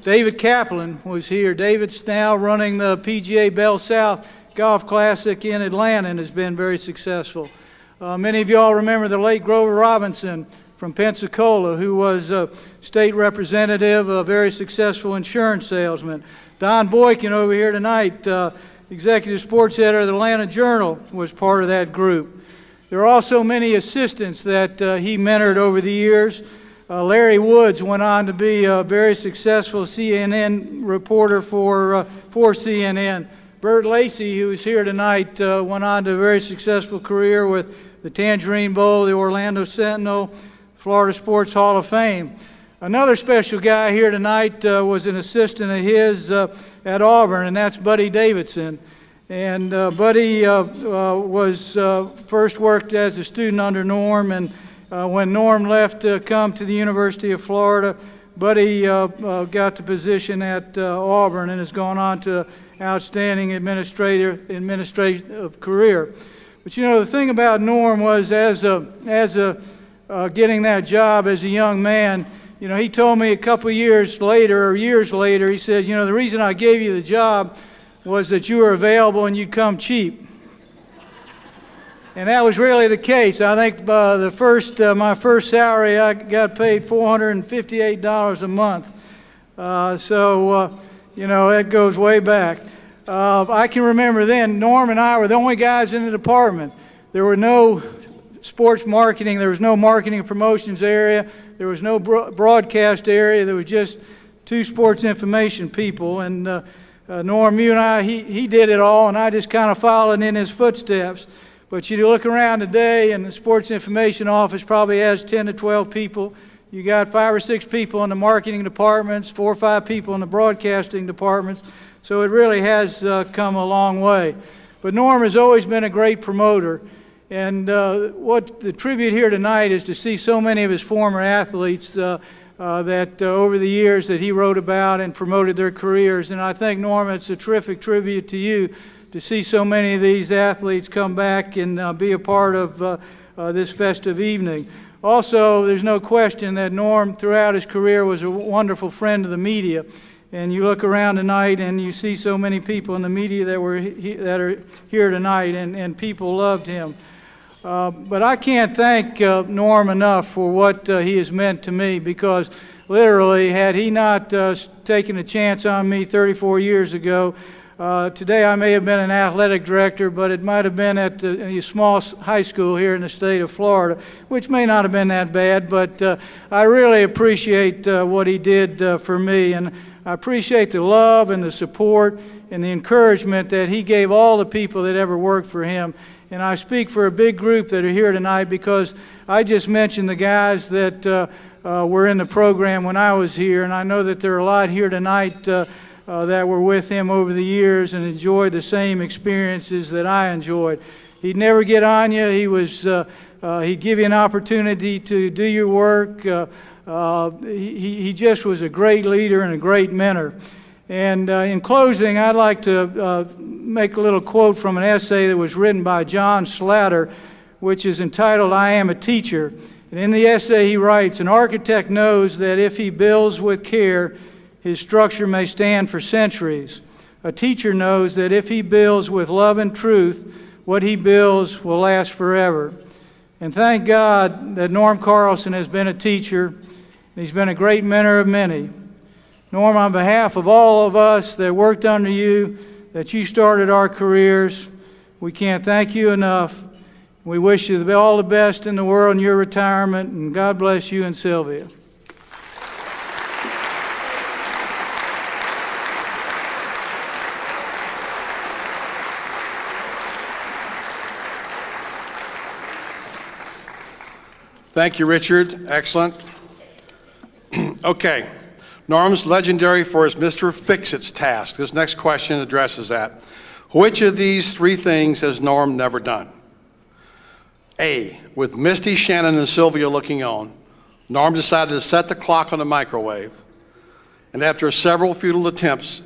David Kaplan was here. David's now running the PGA Bell South Golf Classic in Atlanta and has been very successful. Many of you all remember the late Grover Robinson from Pensacola, who was a state representative, a very successful insurance salesman. Don Boykin over here tonight, executive sports editor of the Atlanta Journal, was part of that group. There are also many assistants that he mentored over the years. Larry Woods went on to be a very successful CNN reporter for CNN. Bert Lacey, who is here tonight, went on to a very successful career with the Tangerine Bowl, the Orlando Sentinel, Florida Sports Hall of Fame. Another special guy here tonight was an assistant of his at Auburn, and that's Buddy Davidson. And Buddy was first worked as a student under Norm, and when Norm left to come to the University of Florida, Buddy got the position at Auburn and has gone on to outstanding administrative career. But you know, the thing about Norm was as getting that job as a young man, you know, he told me a couple of years later, he said, you know, the reason I gave you the job was that you were available and you'd come cheap. And that was really the case. I think my first salary, I got paid $458 a month. You know, that goes way back. I can remember then, Norm and I were the only guys in the department. There were no sports marketing, there was no marketing and promotions area, there was no broadcast area, there was just two sports information people. And Norm, you and I, he did it all, and I just kind of followed in his footsteps. But you look around today, and the sports information office probably has 10 to 12 people. You got 5 or 6 people in the marketing departments, 4 or 5 people in the broadcasting departments. So it really has come a long way. But Norm has always been a great promoter. And what the tribute here tonight is to see so many of his former athletes that over the years that he wrote about and promoted their careers. And I think, Norm, it's a terrific tribute to you to see so many of these athletes come back and be a part of this festive evening. Also, there's no question that Norm, throughout his career, was a wonderful friend of the media. And you look around tonight and you see so many people in the media that are here tonight, and people loved him. But I can't thank Norm enough for what he has meant to me, because literally, had he not taken a chance on me 34 years ago, today I may have been an athletic director, but it might have been at a small high school here in the state of Florida, which may not have been that bad, but I really appreciate what he did for me, and I appreciate the love and the support and the encouragement that he gave all the people that ever worked for him. And I speak for a big group that are here tonight, because I just mentioned the guys that were in the program when I was here, and I know that there are a lot here tonight that were with him over the years and enjoyed the same experiences that I enjoyed. He'd never get on you. He'd give you an opportunity to do your work. He just was a great leader and a great mentor. And in closing, I'd like to make a little quote from an essay that was written by John Slatter, which is entitled, "I Am a Teacher." And in the essay he writes, "An architect knows that if he builds with care, his structure may stand for centuries. A teacher knows that if he builds with love and truth, what he builds will last forever." And thank God that Norm Carlson has been a teacher, and he's been a great mentor of many. Norm, on behalf of all of us that worked under you, that you started our careers, we can't thank you enough. We wish you all the best in the world in your retirement, and God bless you and Sylvia. Thank you, Richard. Excellent. Okay. Norm's legendary for his Mr. Fix-It's task. This next question addresses that. Which of these three things has Norm never done? A, with Misty, Shannon, and Sylvia looking on, Norm decided to set the clock on the microwave, and after several futile attempts,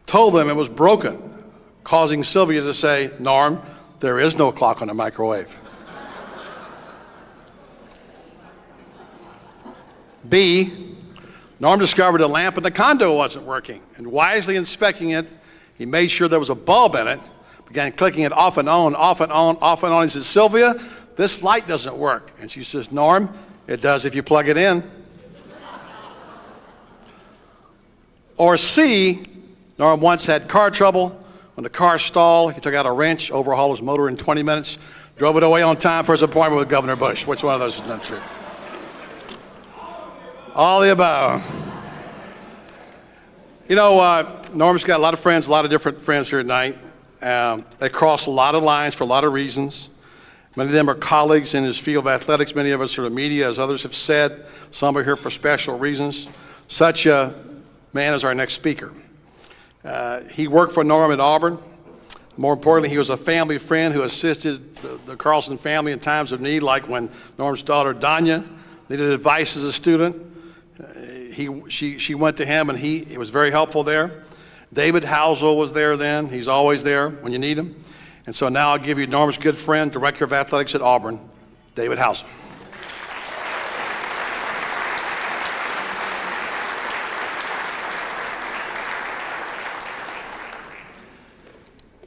told them it was broken, causing Sylvia to say, "Norm, there is no clock on the microwave." B, Norm discovered a lamp in the condo wasn't working, and wisely inspecting it, he made sure there was a bulb in it, began clicking it off and on, off and on, off and on. He said, "Sylvia, this light doesn't work." And she says, "Norm, it does if you plug it in." Or C, Norm once had car trouble. When the car stalled, he took out a wrench, overhauled his motor in 20 minutes, drove it away on time for his appointment with Governor Bush. Which one of those is not true? All the above. You know, Norm's got a lot of friends, a lot of different friends here tonight. They cross a lot of lines for a lot of reasons. Many of them are colleagues in his field of athletics. Many of us are the media, as others have said. Some are here for special reasons. Such a man is our next speaker. He worked for Norm at Auburn. More importantly, he was a family friend who assisted the Carlson family in times of need, like when Norm's daughter, Danya, needed advice as a student. She went to him, and he was very helpful there. David Housel was there then. He's always there when you need him. And so now I'll give you Norm's good friend, Director of Athletics at Auburn, David Housel.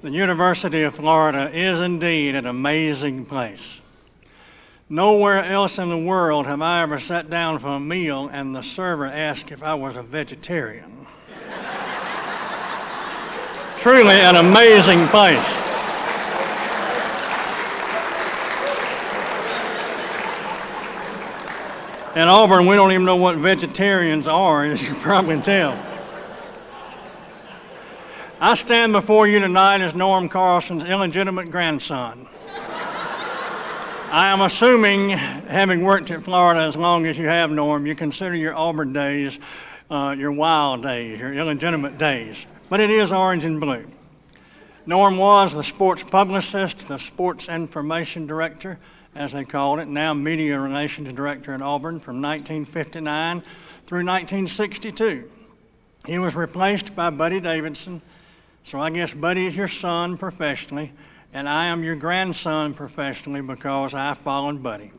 The University of Florida is indeed an amazing place. Nowhere else in the world have I ever sat down for a meal and the server asked if I was a vegetarian. Truly an amazing place. At Auburn, we don't even know what vegetarians are, as you probably tell. I stand before you tonight as Norm Carlson's illegitimate grandson. I am assuming, having worked at Florida as long as you have, Norm, you consider your Auburn days your wild days, your illegitimate days. But it is orange and blue. Norm was the sports publicist, the sports information director, as they called it, now media relations director at Auburn from 1959 through 1962. He was replaced by Buddy Davidson, so I guess Buddy is your son professionally, and I am your grandson professionally because I followed Buddy.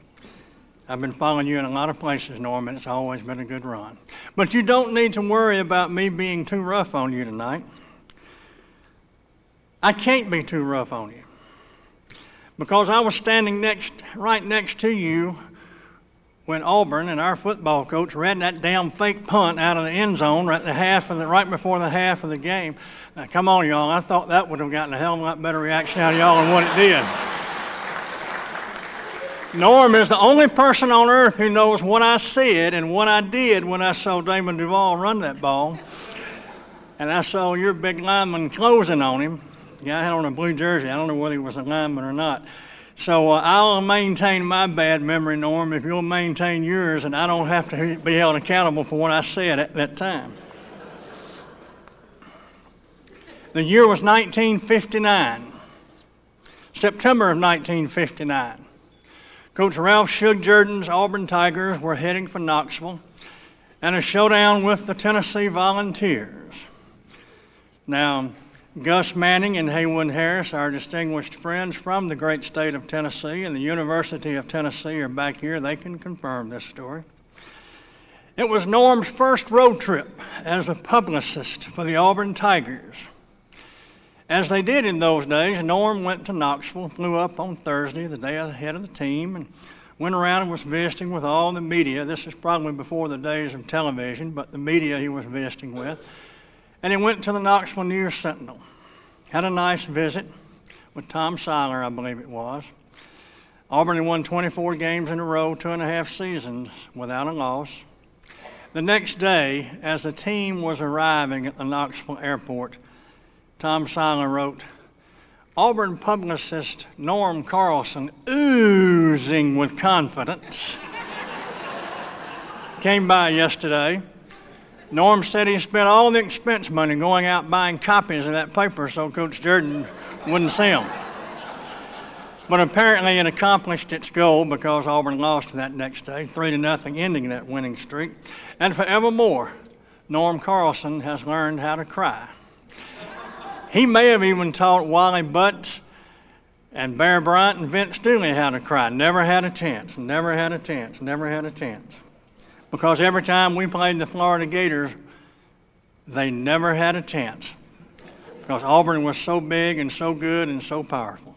I've been following you in a lot of places, Norm, and it's always been a good run. But you don't need to worry about me being too rough on you tonight. I can't be too rough on you because I was standing right next to you when Auburn and our football coach ran that damn fake punt out of the end zone right before the half of the game. Now, come on, y'all. I thought that would have gotten a hell of a lot better reaction out of y'all than what it did. Norm is the only person on earth who knows what I said and what I did when I saw Damon Duvall run that ball. And I saw your big lineman closing on him. Yeah, I had on a blue jersey. I don't know whether he was a lineman or not. So I'll maintain my bad memory, Norm, if you'll maintain yours, and I don't have to be held accountable for what I said at that time. The year was 1959, September of 1959. Coach Ralph Shug Jordan's Auburn Tigers were heading for Knoxville and a showdown with the Tennessee Volunteers. Now, Gus Manning and Haywood Harris, our distinguished friends from the great state of Tennessee and the University of Tennessee, are back here. They can confirm this story. It was Norm's first road trip as a publicist for the Auburn Tigers. As they did in those days, Norm went to Knoxville, flew up on Thursday, the day ahead of the team, and went around and was visiting with all the media. This is probably before the days of television, but the media he was visiting with. And he went to the Knoxville News-Sentinel. Had a nice visit with Tom Seiler, I believe it was. Auburn had won 24 games in a row, 2.5 seasons without a loss. The next day, as the team was arriving at the Knoxville airport, Tom Seiler wrote, Auburn publicist Norm Carlson, oozing with confidence, came by yesterday. Norm said he spent all the expense money going out buying copies of that paper so Coach Jordan wouldn't see them. But apparently it accomplished its goal because Auburn lost that next day, 3-0, ending that winning streak. And forevermore, Norm Carlson has learned how to cry. He may have even taught Wally Butts and Bear Bryant and Vince Dooley how to cry. Never had a chance, never had a chance, never had a chance. Because every time we played the Florida Gators, they never had a chance. Because Auburn was so big and so good and so powerful.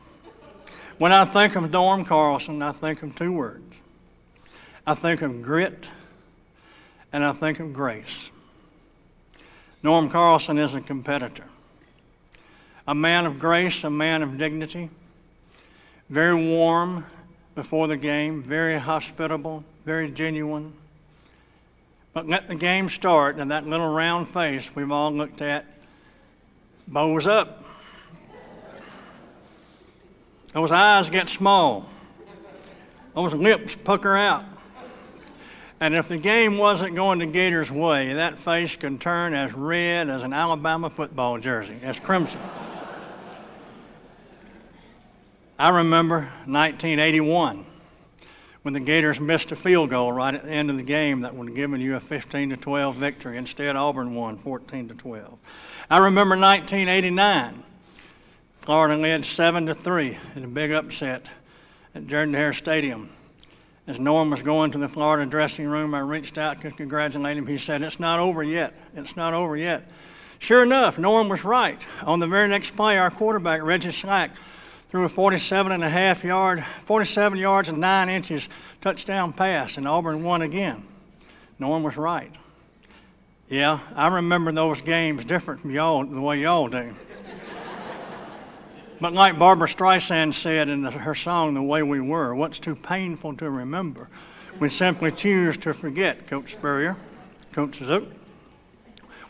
When I think of Norm Carlson, I think of two words. I think of grit and I think of grace. Norm Carlson is a competitor. A man of grace, a man of dignity, very warm before the game, very hospitable, very genuine. But let the game start and that little round face we've all looked at bows up. Those eyes get small. Those lips pucker out. And if the game wasn't going the Gators' way, that face could turn as red as an Alabama football jersey, as crimson. I remember 1981 when the Gators missed a field goal right at the end of the game that would have given you a 15-12 victory. Instead, Auburn won 14-12. I remember 1989. Florida led 7-3 in a big upset at Jordan-Hare Stadium. As Norm was going to the Florida dressing room, I reached out to congratulate him. He said, "It's not over yet. It's not over yet." Sure enough, Norm was right. On the very next play, our quarterback, Reggie Slack, threw a 47 yards and 9 inches touchdown pass, and Auburn won again. Norm was right. Yeah, I remember those games different from y'all, the way y'all do. But like Barbara Streisand said in her song, The Way We Were, what's too painful to remember? We simply choose to forget, Coach Spurrier, Coach Zook.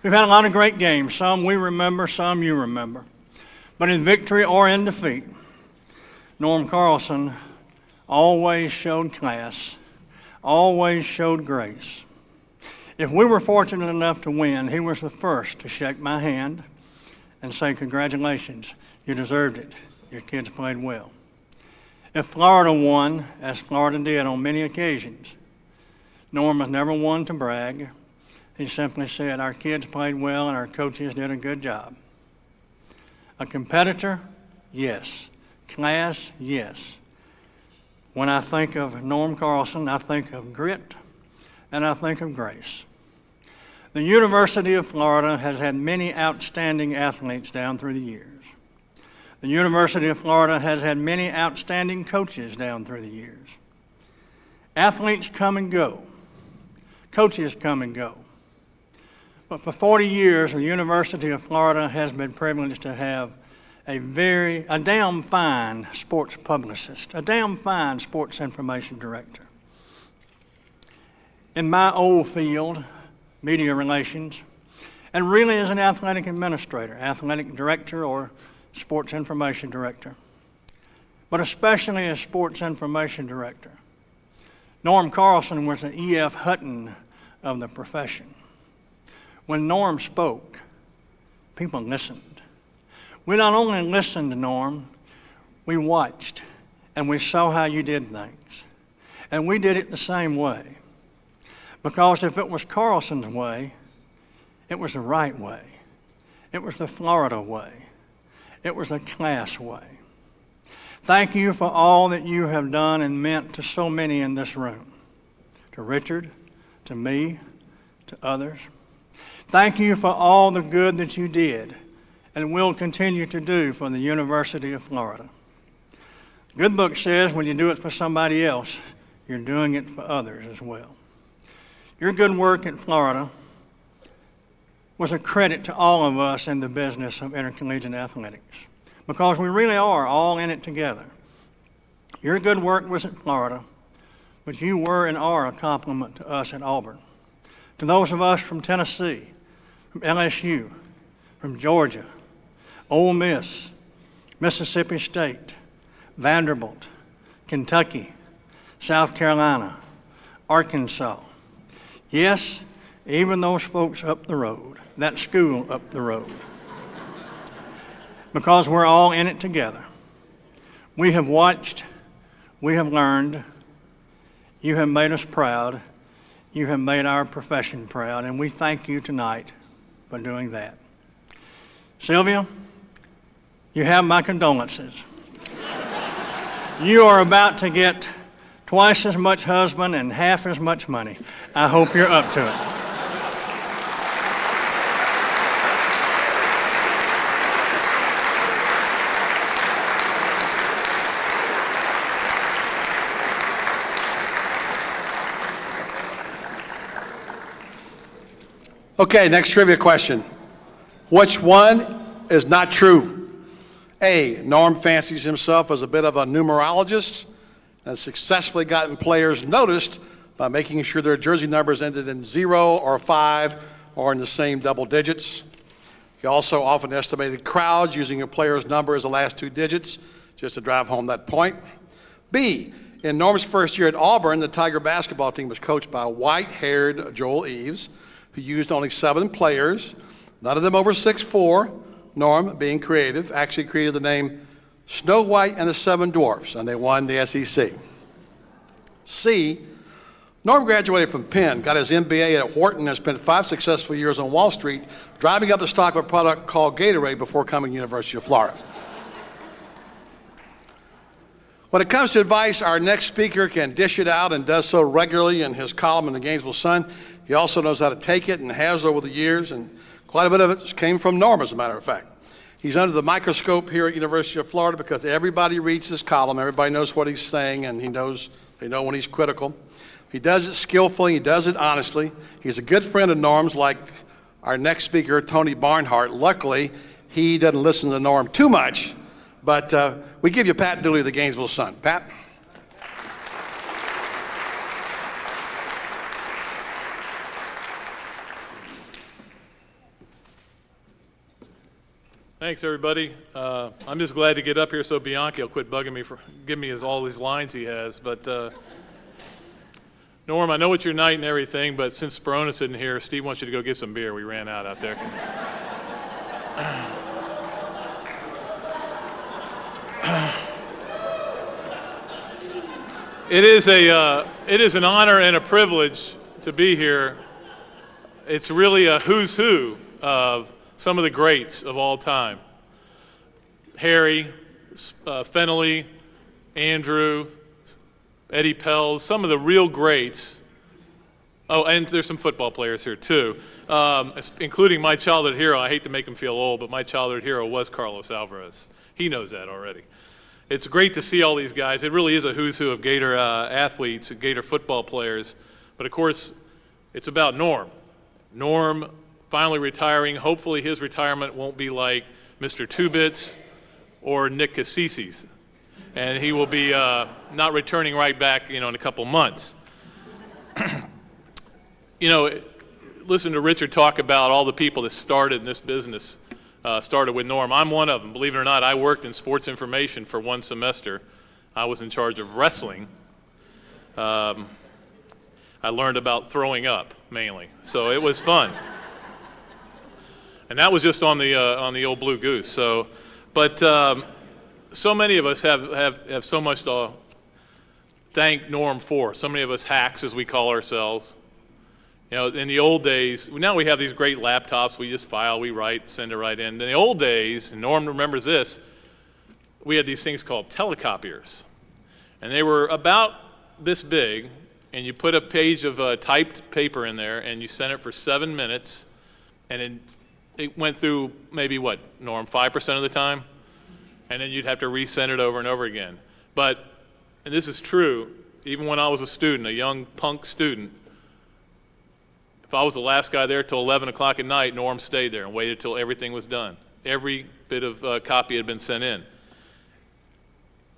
We've had a lot of great games. Some we remember, some you remember. But in victory or in defeat, Norm Carlson always showed class, always showed grace. If we were fortunate enough to win, he was the first to shake my hand and say, "Congratulations, you deserved it. Your kids played well." If Florida won, as Florida did on many occasions, Norm was never one to brag. He simply said, "Our kids played well and our coaches did a good job." A competitor? Yes. Class? Yes. When I think of Norm Carlson, I think of grit and I think of grace. The University of Florida has had many outstanding athletes down through the years. The University of Florida has had many outstanding coaches down through the years. Athletes come and go. Coaches come and go. But for 40 years, the University of Florida has been privileged to have a damn fine sports publicist, a damn fine sports information director. In my old field, media relations, and really as an athletic administrator, athletic director or sports information director, but especially as sports information director, Norm Carlson was the E.F. Hutton of the profession. When Norm spoke, people listened. We not only listened to Norm, we watched and we saw how you did things. And we did it the same way. Because if it was Carlson's way, it was the right way. It was the Florida way. It was the class way. Thank you for all that you have done and meant to so many in this room. To Richard, to me, to others. Thank you for all the good that you did and will continue to do for the University of Florida. The good book says when you do it for somebody else, you're doing it for others as well. Your good work in Florida was a credit to all of us in the business of intercollegiate athletics, because we really are all in it together. Your good work was at Florida, but you were and are a compliment to us at Auburn, to those of us from Tennessee, from LSU, from Georgia, Ole Miss, Mississippi State, Vanderbilt, Kentucky, South Carolina, Arkansas. Yes, even those folks up the road, that school up the road. Because we're all in it together. We have watched, we have learned, you have made us proud, you have made our profession proud, and we thank you tonight for doing that. Sylvia, you have my condolences. You are about to get twice as much husband and half as much money. I hope you're up to it. Okay, next trivia question. Which one is not true? A, Norm fancies himself as a bit of a numerologist and has successfully gotten players noticed by making sure their jersey numbers ended in 0 or 5 or in the same double digits. He also often estimated crowds using a player's number as the last 2 digits just to drive home that point. B, in Norm's first year at Auburn, the Tiger basketball team was coached by white-haired Joel Eves, who used only 7 players, none of them over 6'4". Norm, being creative, actually created the name Snow White and the Seven Dwarfs, and they won the SEC. C, Norm graduated from Penn, got his MBA at Wharton, and spent 5 successful years on Wall Street driving up the stock of a product called Gatorade before coming to the University of Florida. When it comes to advice, our next speaker can dish it out and does so regularly in his column in the Gainesville Sun. He also knows how to take it and has over the years, and quite a bit of it came from Norm, as a matter of fact. He's under the microscope here at University of Florida because everybody reads his column, everybody knows what he's saying, and they know when he's critical. He does it skillfully, he does it honestly. He's a good friend of Norm's, like our next speaker, Tony Barnhart. Luckily, he doesn't listen to Norm too much, but we give you Pat Dooley of the Gainesville Sun. Pat? Thanks, everybody. I'm just glad to get up here so Bianchi will quit bugging me for giving me all these lines he has. But Norm, I know it's your night and everything, but since Sperona's sitting here, Steve wants you to go get some beer. We ran out there. It is an honor and a privilege to be here. It's really a who's who of some of the greats of all time. Harry, Fennelly, Andrew, Eddie Pells, some of the real greats. Oh, and there's some football players here too, including my childhood hero. I hate to make him feel old, but my childhood hero was Carlos Alvarez. He knows that already. It's great to see all these guys. It really is a who's who of Gator athletes, Gator football players. But of course, it's about Norm. Norm finally retiring. Hopefully his retirement won't be like Mr. Two-Bits or Nick Cassisi's. And he will be not returning right back, in a couple months. Listen to Richard talk about all the people that started in this business, started with Norm. I'm one of them. Believe it or not, I worked in sports information for 1 semester. I was in charge of wrestling. I learned about throwing up, mainly. So it was fun. And that was just on the old Blue Goose. So, but so many of us have so much to thank Norm for. So many of us hacks, as we call ourselves. In the old days, now we have these great laptops. We just file, we write, send it right in. In the old days, and Norm remembers this, we had these things called telecopiers. And they were about this big, and you put a page of typed paper in there, and you sent it for 7 minutes, and it went through maybe what, Norm, 5% of the time? And then you'd have to resend it over and over again. But, and this is true, even when I was a student, a young punk student, if I was the last guy there till 11 o'clock at night, Norm stayed there and waited till everything was done. Every bit of copy had been sent in.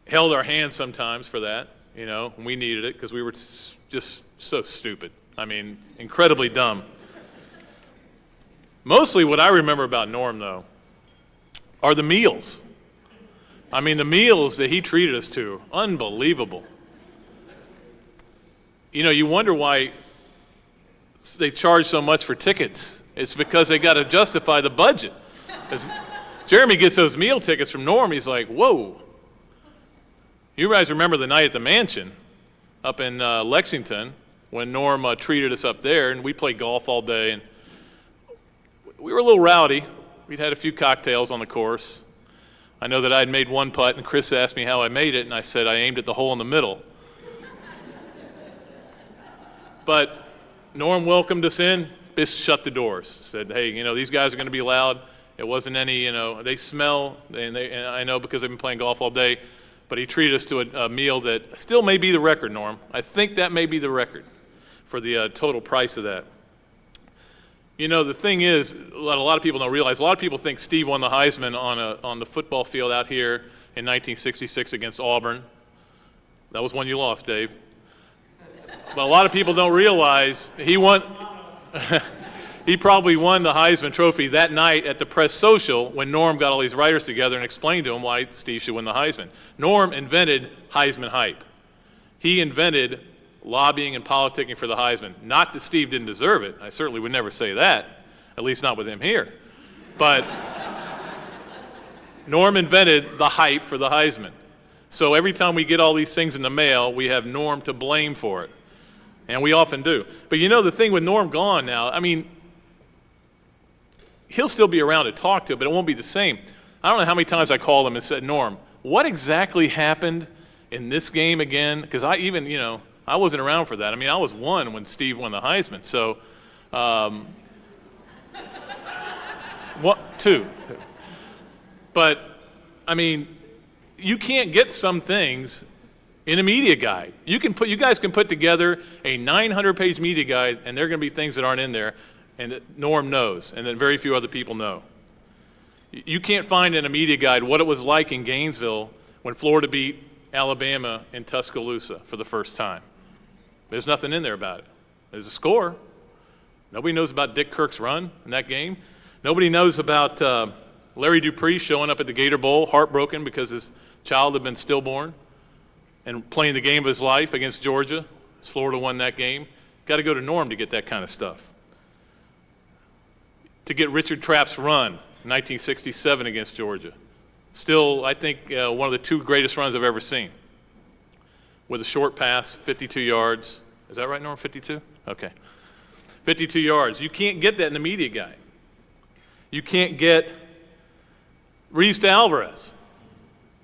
Held our hands sometimes for that, you know, and we needed it because we were just so stupid. I mean, incredibly dumb. Mostly what I remember about Norm, though, are the meals. I mean, the meals that he treated us to, unbelievable. You know, you wonder why they charge so much for tickets. It's because they got to justify the budget. As Jeremy gets those meal tickets from Norm, he's like, whoa. You guys remember the night at the mansion up in Lexington when Norm treated us up there, and we played golf all day, and we were a little rowdy. We'd had a few cocktails on the course. I know that I'd made one putt, and Chris asked me how I made it, and I said I aimed at the hole in the middle. But Norm welcomed us in, just shut the doors, said, hey, you know, these guys are going to be loud. It wasn't any, you know, they smell, and I know because they've been playing golf all day, but he treated us to a meal that still may be the record, Norm. I think that may be the record for the total price of that. You know, the thing is, a lot of people don't realize, a lot of people think Steve won the Heisman on the football field out here in 1966 against Auburn. That was one you lost, Dave. But a lot of people don't realize he won. He probably won the Heisman Trophy that night at the press social when Norm got all these writers together and explained to them why Steve should win the Heisman. Norm invented Heisman hype. He invented lobbying and politicking for the Heisman. Not that Steve didn't deserve it. I certainly would never say that, at least not with him here. But Norm invented the hype for the Heisman. So every time we get all these things in the mail, we have Norm to blame for it. And we often do. But you know, the thing with Norm gone now, I mean, he'll still be around to talk to, but it won't be the same. I don't know how many times I called him and said, Norm, what exactly happened in this game again? Because I even, you know, I wasn't around for that. I mean, I was one when Steve won the Heisman. So, two. But, I mean, you can't get some things in a media guide. You guys can put together a 900-page media guide, and there are going to be things that aren't in there, and that Norm knows, and that very few other people know. You can't find in a media guide what it was like in Gainesville when Florida beat Alabama in Tuscaloosa for the first time. There's nothing in there about it. There's a score. Nobody knows about Dick Kirk's run in that game. Nobody knows about Larry Dupree showing up at the Gator Bowl, heartbroken because his child had been stillborn, and playing the game of his life against Georgia as Florida won that game. Got to go to Norm to get that kind of stuff. To get Richard Trapp's run in 1967 against Georgia. Still, I think, one of the two greatest runs I've ever seen. With a short pass, 52 yards. Is that right, Norm? 52? Okay. 52 yards. You can't get that in the media guide. You can't get Reeves to Alvarez.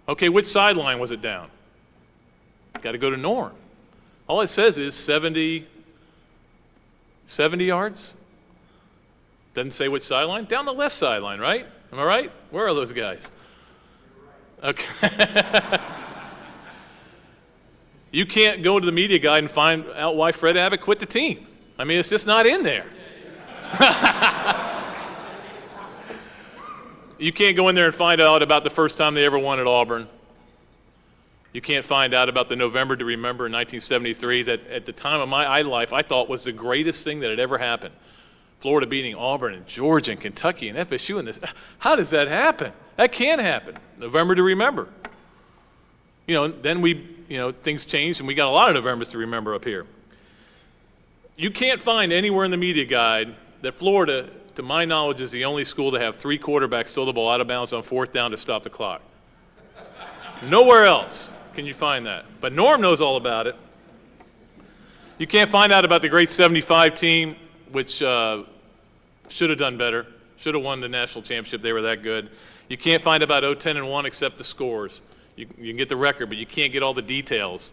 Okay, which sideline was it down? Got to go to Norm. All it says is 70 yards. Doesn't say which sideline. Down the left sideline, right? Am I right? Where are those guys? Okay. You can't go to the media guide and find out why Fred Abbott quit the team. I mean, it's just not in there. You can't go in there and find out about the first time they ever won at Auburn. You can't find out about the November to Remember in 1973 that at the time of my life I thought was the greatest thing that had ever happened. Florida beating Auburn and Georgia and Kentucky and FSU and this. How does that happen? That can't happen. November to Remember. You know, then things changed and we got a lot of Novembers to remember up here. You can't find anywhere in the media guide that Florida, to my knowledge, is the only school to have 3 quarterbacks throw the ball out of bounds on 4th down to stop the clock. Nowhere else can you find that. But Norm knows all about it. You can't find out about the great 75 team, which should have done better, should have won the national championship. They were that good. You can't find about 0-10-1 except the scores. You can get the record, but you can't get all the details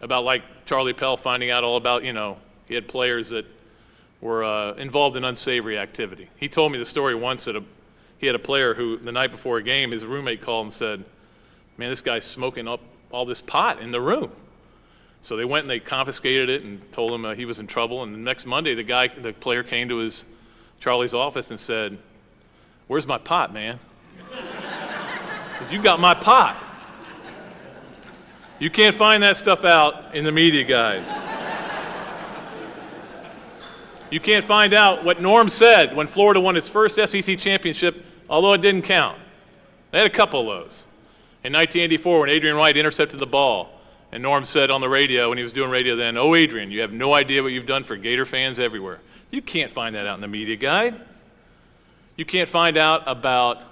about, like Charlie Pell finding out all about, he had players that were involved in unsavory activity. He told me the story once that he had a player who, the night before a game, his roommate called and said, "Man, this guy's smoking up all this pot in the room." So they went and they confiscated it and told him he was in trouble. And the next Monday, the player came to Charlie's office and said, "Where's my pot, man? You got my pot." You can't find that stuff out in the media guide. You can't find out what Norm said when Florida won its first SEC championship, although it didn't count. They had a couple of those. In 1984, when Adrian White intercepted the ball, and Norm said on the radio, when he was doing radio then, "Oh, Adrian, you have no idea what you've done for Gator fans everywhere." You can't find that out in the media guide. You can't find out about,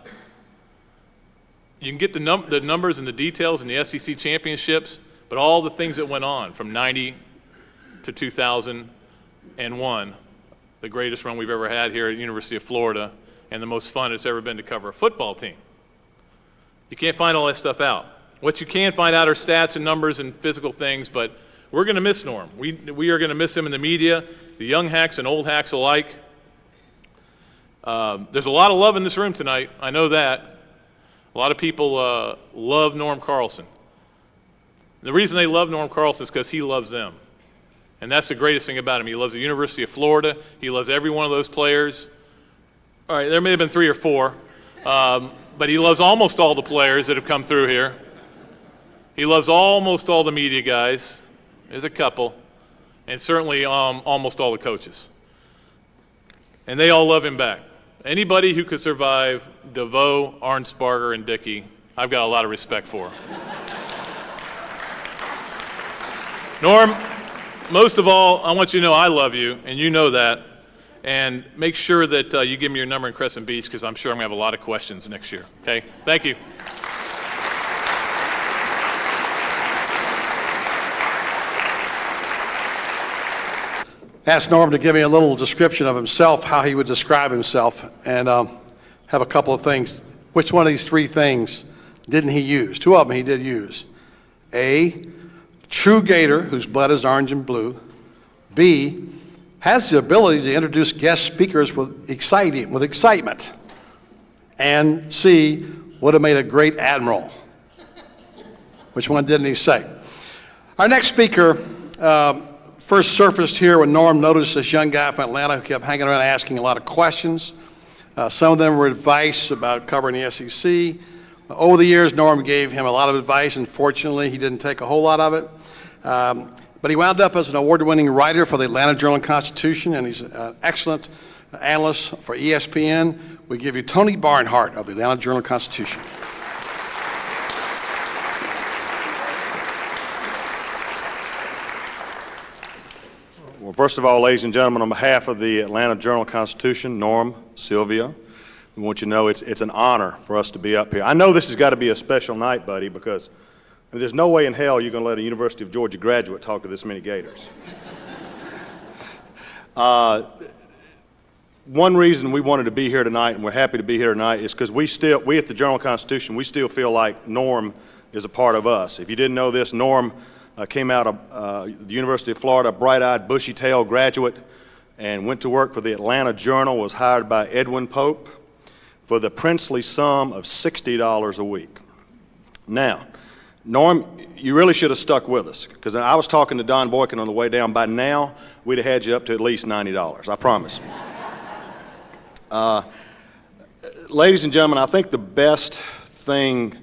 you can get the numbers and the details in the SEC championships, but all the things that went on from 90 to 2001, the greatest run we've ever had here at the University of Florida, and the most fun it's ever been to cover a football team. You can't find all that stuff out. What you can find out are stats and numbers and physical things, but we're going to miss Norm. We are going to miss him in the media, the young hacks and old hacks alike. There's a lot of love in this room tonight. I know that. A lot of people love Norm Carlson. The reason they love Norm Carlson is because he loves them. And that's the greatest thing about him. He loves the University of Florida. He loves every one of those players. All right, there may have been 3 or 4, but he loves almost all the players that have come through here. He loves almost all the media guys. There's a couple. And certainly almost all the coaches. And they all love him back. Anybody who could survive DeVoe, Arnsparger, and Dickey, I've got a lot of respect for. Norm, most of all, I want you to know I love you, and you know that. And make sure that you give me your number in Crescent Beach, because I'm sure I'm going to have a lot of questions next year. Okay? Thank you. Asked Norm to give me a little description of himself, how he would describe himself, and have a couple of things. Which one of these 3 things didn't he use? 2 of them he did use. A, true Gator whose blood is orange and blue. B, has the ability to introduce guest speakers with excitement. And C, would have made a great admiral. Which one didn't he say? Our next speaker first surfaced here when Norm noticed this young guy from Atlanta who kept hanging around asking a lot of questions. Some of them were advice about covering the SEC. Over the years, Norm gave him a lot of advice. Unfortunately, he didn't take a whole lot of it. But he wound up as an award-winning writer for the Atlanta Journal-Constitution, and he's an excellent analyst for ESPN. We give you Tony Barnhart of the Atlanta Journal-Constitution. Well, first of all, ladies and gentlemen, on behalf of the Atlanta Journal-Constitution, Norm, Sylvia, we want you to know it's an honor for us to be up here. I know this has got to be a special night, buddy, because there's no way in hell you're going to let a University of Georgia graduate talk to this many Gators. One reason we wanted to be here tonight, and we're happy to be here tonight, is because we at the Journal-Constitution, we still feel like Norm is a part of us. If you didn't know this, Norm came out of the University of Florida, bright-eyed, bushy-tailed graduate, and went to work for the Atlanta Journal, was hired by Edwin Pope for the princely sum of $60 a week. Now, Norm, you really should have stuck with us, because I was talking to Don Boykin on the way down. By now, we'd have had you up to at least $90, I promise. Ladies and gentlemen, I think the best thing,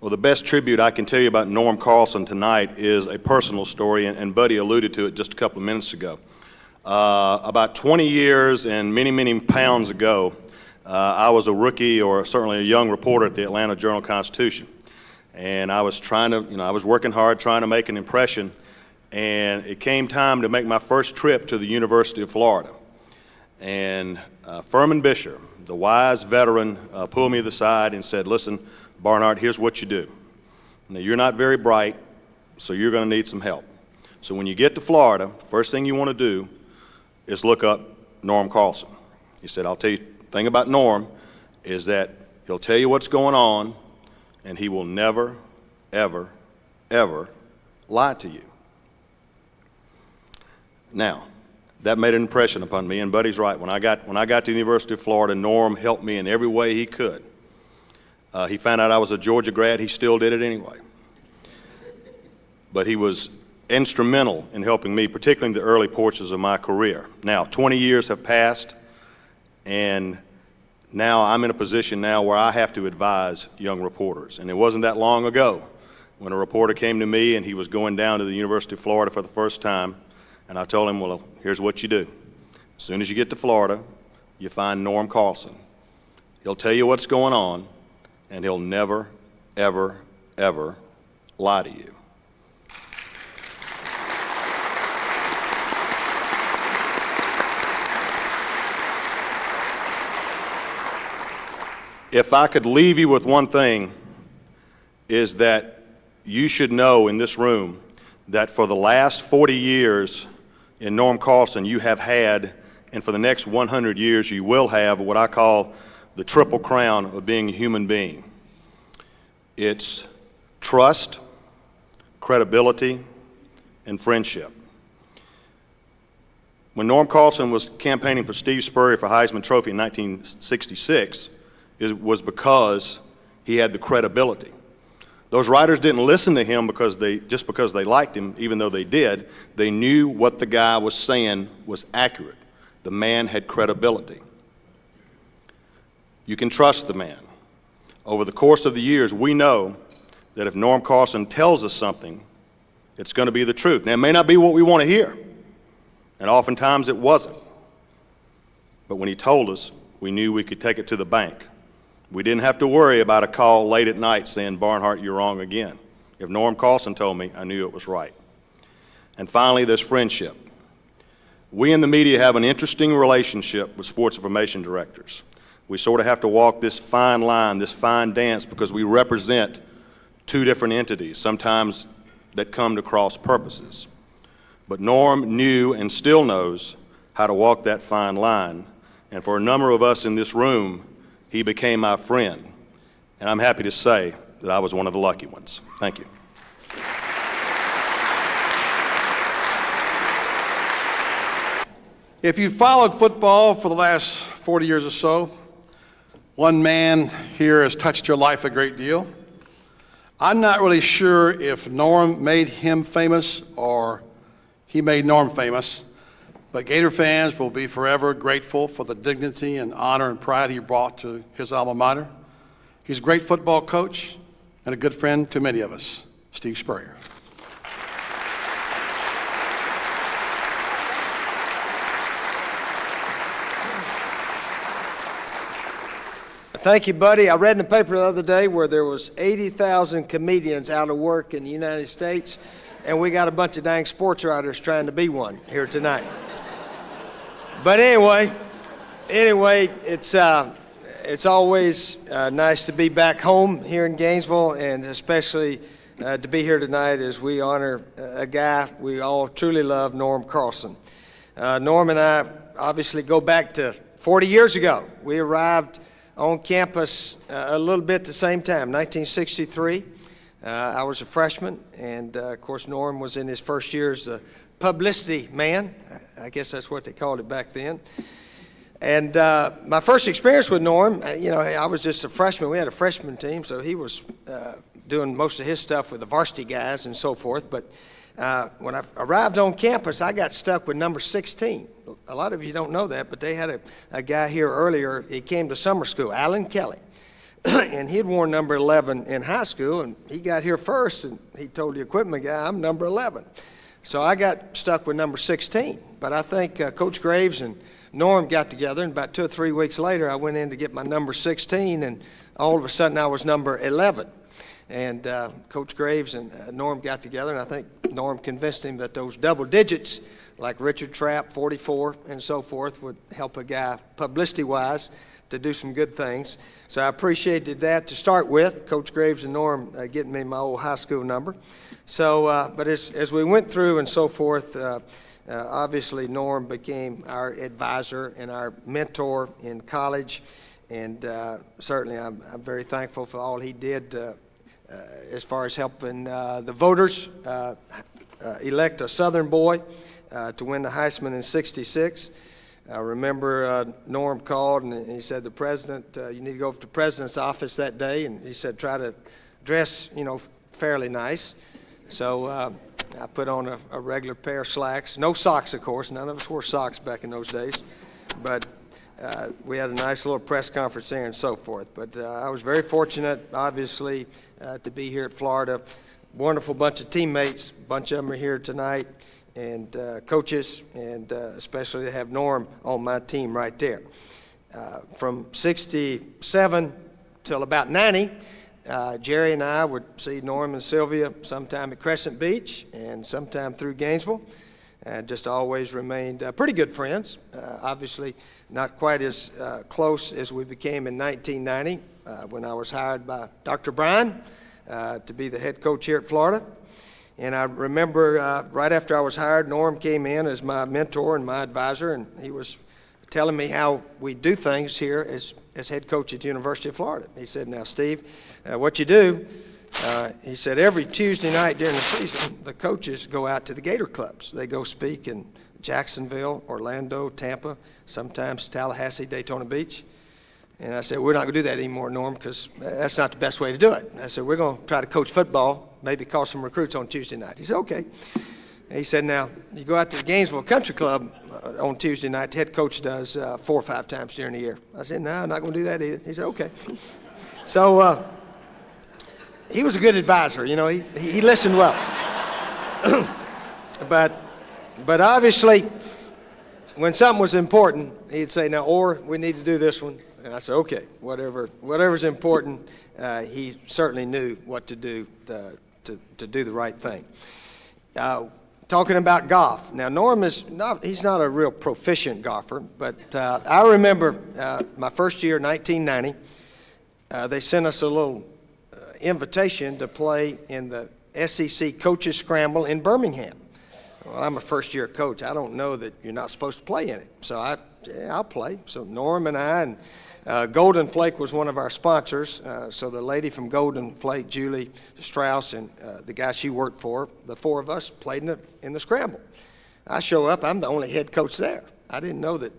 well, the best tribute I can tell you about Norm Carlson tonight is a personal story, and Buddy alluded to it just a couple of minutes ago. About 20 years and many, many pounds ago, I was a rookie, or certainly a young reporter at the Atlanta Journal-Constitution. And I was I was working hard, trying to make an impression, and it came time to make my first trip to the University of Florida. And Furman Bisher, the wise veteran, pulled me to the side and said, "Listen, Barnhart, here's what you do. Now, you're not very bright, so you're going to need some help. So when you get to Florida, first thing you want to do is look up Norm Carlson." He said, "I'll tell you, the thing about Norm is that he'll tell you what's going on, and he will never, ever, ever lie to you." Now, that made an impression upon me, and Buddy's right. When I got to the University of Florida, Norm helped me in every way he could. He found out I was a Georgia grad. He still did it anyway. But he was instrumental in helping me, particularly in the early portions of my career. Now, 20 years have passed, and now I'm in a position now where I have to advise young reporters. And it wasn't that long ago when a reporter came to me and he was going down to the University of Florida for the first time, and I told him, well, here's what you do. As soon as you get to Florida, you find Norm Carlson. He'll tell you what's going on, and he'll never, ever, ever lie to you. If I could leave you with one thing, is that you should know in this room that for the last 40 years in Norm Carlson you have had, and for the next 100 years you will have, what I call the triple crown of being a human being. It's trust, credibility, and friendship. When Norm Carlson was campaigning for Steve Spurrier for Heisman Trophy in 1966, it was because he had the credibility. Those writers didn't listen to him just because they liked him, even though they did. They knew what the guy was saying was accurate. The man had credibility. You can trust the man. Over the course of the years, we know that if Norm Carlson tells us something, it's going to be the truth. Now, it may not be what we want to hear, and oftentimes it wasn't. But when he told us, we knew we could take it to the bank. We didn't have to worry about a call late at night saying, Barnhart, you're wrong again. If Norm Carlson told me, I knew it was right. And finally, there's friendship. We in the media have an interesting relationship with sports information directors. We sort of have to walk this fine line, this fine dance, because we represent two different entities, sometimes that come to cross purposes. But Norm knew and still knows how to walk that fine line. And for a number of us in this room, he became my friend, and I'm happy to say that I was one of the lucky ones. Thank you. If you've followed football for the last 40 years or so, one man here has touched your life a great deal. I'm not really sure if Norm made him famous or he made Norm famous. But Gator fans will be forever grateful for the dignity and honor and pride he brought to his alma mater. He's a great football coach and a good friend to many of us, Steve Spurrier. Thank you, buddy. I read in the paper the other day where there was 80,000 comedians out of work in the United States, and we got a bunch of dang sports writers trying to be one here tonight. But anyway, it's always nice to be back home here in Gainesville, and especially to be here tonight as we honor a guy we all truly love, Norm Carlson. Norm and I obviously go back to 40 years ago. We arrived on campus a little bit the same time, 1963. I was a freshman, and of course Norm was in his first year as the publicity man. I guess that's what they called it back then. And my first experience with Norm, I was just a freshman. We had a freshman team, so he was doing most of his stuff with the varsity guys and so forth. But when I arrived on campus, I got stuck with number 16. A lot of you don't know that, but they had a guy here earlier. He came to summer school, Alan Kelly. And he'd worn number 11 in high school, and he got here first, and he told the equipment guy, I'm number 11. So I got stuck with number 16. But I think Coach Graves and Norm got together, and about 2 or 3 weeks later, I went in to get my number 16, and all of a sudden I was number 11. And Coach Graves and Norm got together, and I think Norm convinced him that those double digits, like Richard Trapp, 44, and so forth, would help a guy publicity-wise to do some good things. So I appreciated that to start with, Coach Graves and Norm getting me my old high school number. So, but as we went through and so forth, obviously Norm became our advisor and our mentor in college, and certainly I'm very thankful for all he did as far as helping the voters elect a Southern boy to win the Heisman in '66. I remember Norm called and he said, the president, you need to go to the president's office that day, and he said, try to dress, fairly nice. So I put on a regular pair of slacks. No socks, of course. None of us wore socks back in those days. But we had a nice little press conference there and so forth. But I was very fortunate, obviously, to be here at Florida. Wonderful bunch of teammates. A bunch of them are here tonight. And coaches, and especially to have Norm on my team right there. From '67 till about '90, Jerry and I would see Norm and Sylvia sometime at Crescent Beach and sometime through Gainesville. Just always remained pretty good friends. Obviously not quite as close as we became in 1990 when I was hired by Dr. Bryan to be the head coach here at Florida. And I remember right after I was hired, Norm came in as my mentor and my advisor, and he was telling me how we do things here as head coach at the University of Florida. He said, now, Steve, what you do, he said, every Tuesday night during the season, the coaches go out to the Gator clubs. They go speak in Jacksonville, Orlando, Tampa, sometimes Tallahassee, Daytona Beach. And I said, we're not going to do that anymore, Norm, because that's not the best way to do it. And I said, we're going to try to coach football, maybe call some recruits on Tuesday night. He said, okay. And he said, now, you go out to the Gainesville Country Club on Tuesday night, the head coach does 4 or 5 times during the year. I said, no, I'm not going to do that either. He said, okay. So he was a good advisor, he listened well. But obviously, when something was important, he'd say, now, or we need to do this one. And I said, okay, whatever's important, he certainly knew what to do to do the right thing. Talking about golf. Now, Norm he's not a real proficient golfer, but I remember my first year, 1990, they sent us a little invitation to play in the SEC Coaches Scramble in Birmingham. Well, I'm a first-year coach. I don't know that you're not supposed to play in it. So I'll play. So Norm and I, and Golden Flake was one of our sponsors. So the lady from Golden Flake, Julie Strauss, and the guy she worked for, the 4 of us played in the scramble. I show up. I'm the only head coach there. I didn't know that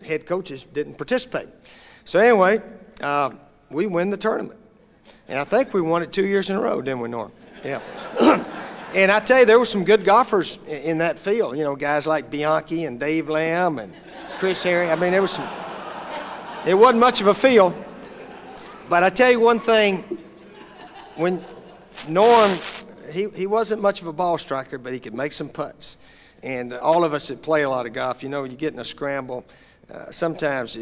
head coaches didn't participate. So anyway, we win the tournament. And I think we won it 2 years in a row, didn't we, Norm? Yeah. And I tell you, there were some good golfers in that field. Guys like Bianchi and Dave Lamb and Chris Harry. I mean, it wasn't much of a field. But I tell you one thing, when Norm, he wasn't much of a ball striker, but he could make some putts. And all of us that play a lot of golf, you get in a scramble, sometimes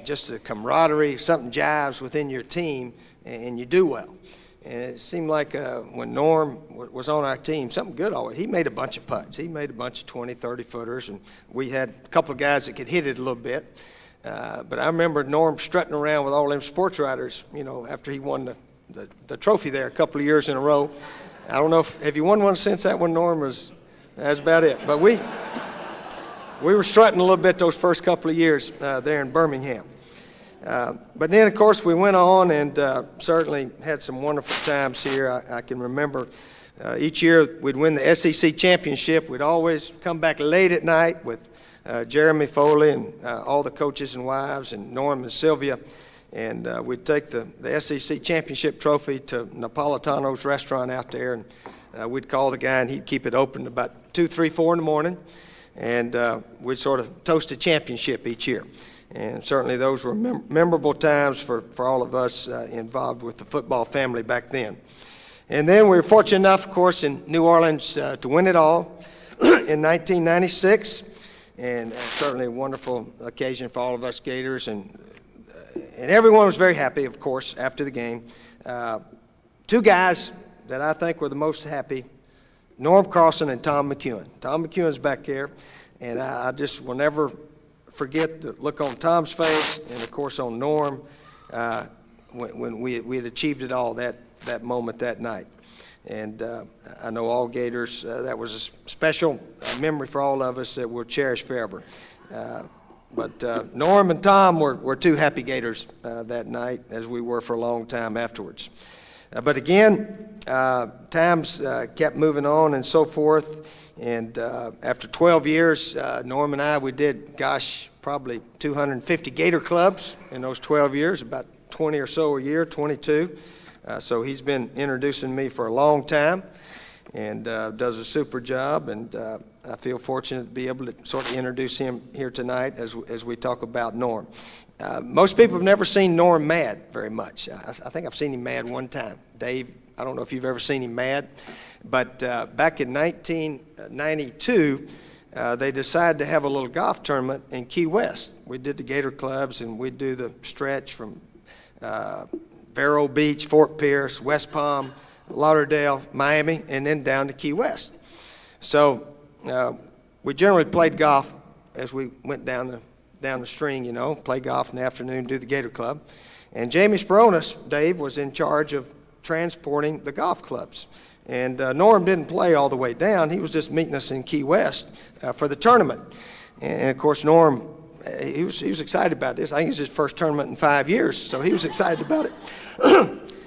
just the camaraderie, something jives within your team, and you do well. And it seemed like when Norm was on our team, something good always. He made a bunch of putts. He made a bunch of 20, 30-footers, and we had a couple of guys that could hit it a little bit. But I remember Norm strutting around with all them sports writers, after he won the trophy there a couple of years in a row. I don't know have you won one since that one, Norm? That's about it. But we were strutting a little bit those first couple of years there in Birmingham. But then, of course, we went on and certainly had some wonderful times here. I can remember each year we'd win the SEC championship. We'd always come back late at night with Jeremy Foley and all the coaches and wives and Norm and Sylvia. And we'd take the SEC championship trophy to Napolitano's restaurant out there. And we'd call the guy and he'd keep it open about 2, 3, 4 in the morning. And we'd sort of toast a championship each year. And certainly those were memorable times for all of us involved with the football family back then. And then we were fortunate enough, of course, in New Orleans to win it all in 1996. And certainly a wonderful occasion for all of us Gators. And everyone was very happy, of course, after the game. 2 guys that I think were the most happy, Norm Carlson and Tom McEwen. Tom McEwen's back there. And I just will never forget the look on Tom's face and, of course, on Norm when we had achieved it all that moment that night. And I know all Gators, that was a special memory for all of us that we'll cherish forever. But Norm and Tom were 2 happy Gators that night, as we were for a long time afterwards. But again, times kept moving on and so forth. And after 12 years, Norm and I, we did, probably 250 Gator clubs in those 12 years, about 20 or so a year, 22. So he's been introducing me for a long time and does a super job. And I feel fortunate to be able to sort of introduce him here tonight as we talk about Norm. Most people have never seen Norm mad very much. I think I've seen him mad one time. Dave, I don't know if you've ever seen him mad, but back in 1992, they decided to have a little golf tournament in Key West. We did the Gator clubs, and we'd do the stretch from Vero Beach, Fort Pierce, West Palm, Lauderdale, Miami, and then down to Key West. So we generally played golf as we went down the string, you know, play golf in the afternoon, do the Gator Club. And Jamie Spronis, Dave, was in charge of transporting the golf clubs. And Norm didn't play all the way down. He was just meeting us in Key West for the tournament. And of course, Norm, he was excited about this. I think it was his first tournament in 5 years, so he was excited about it.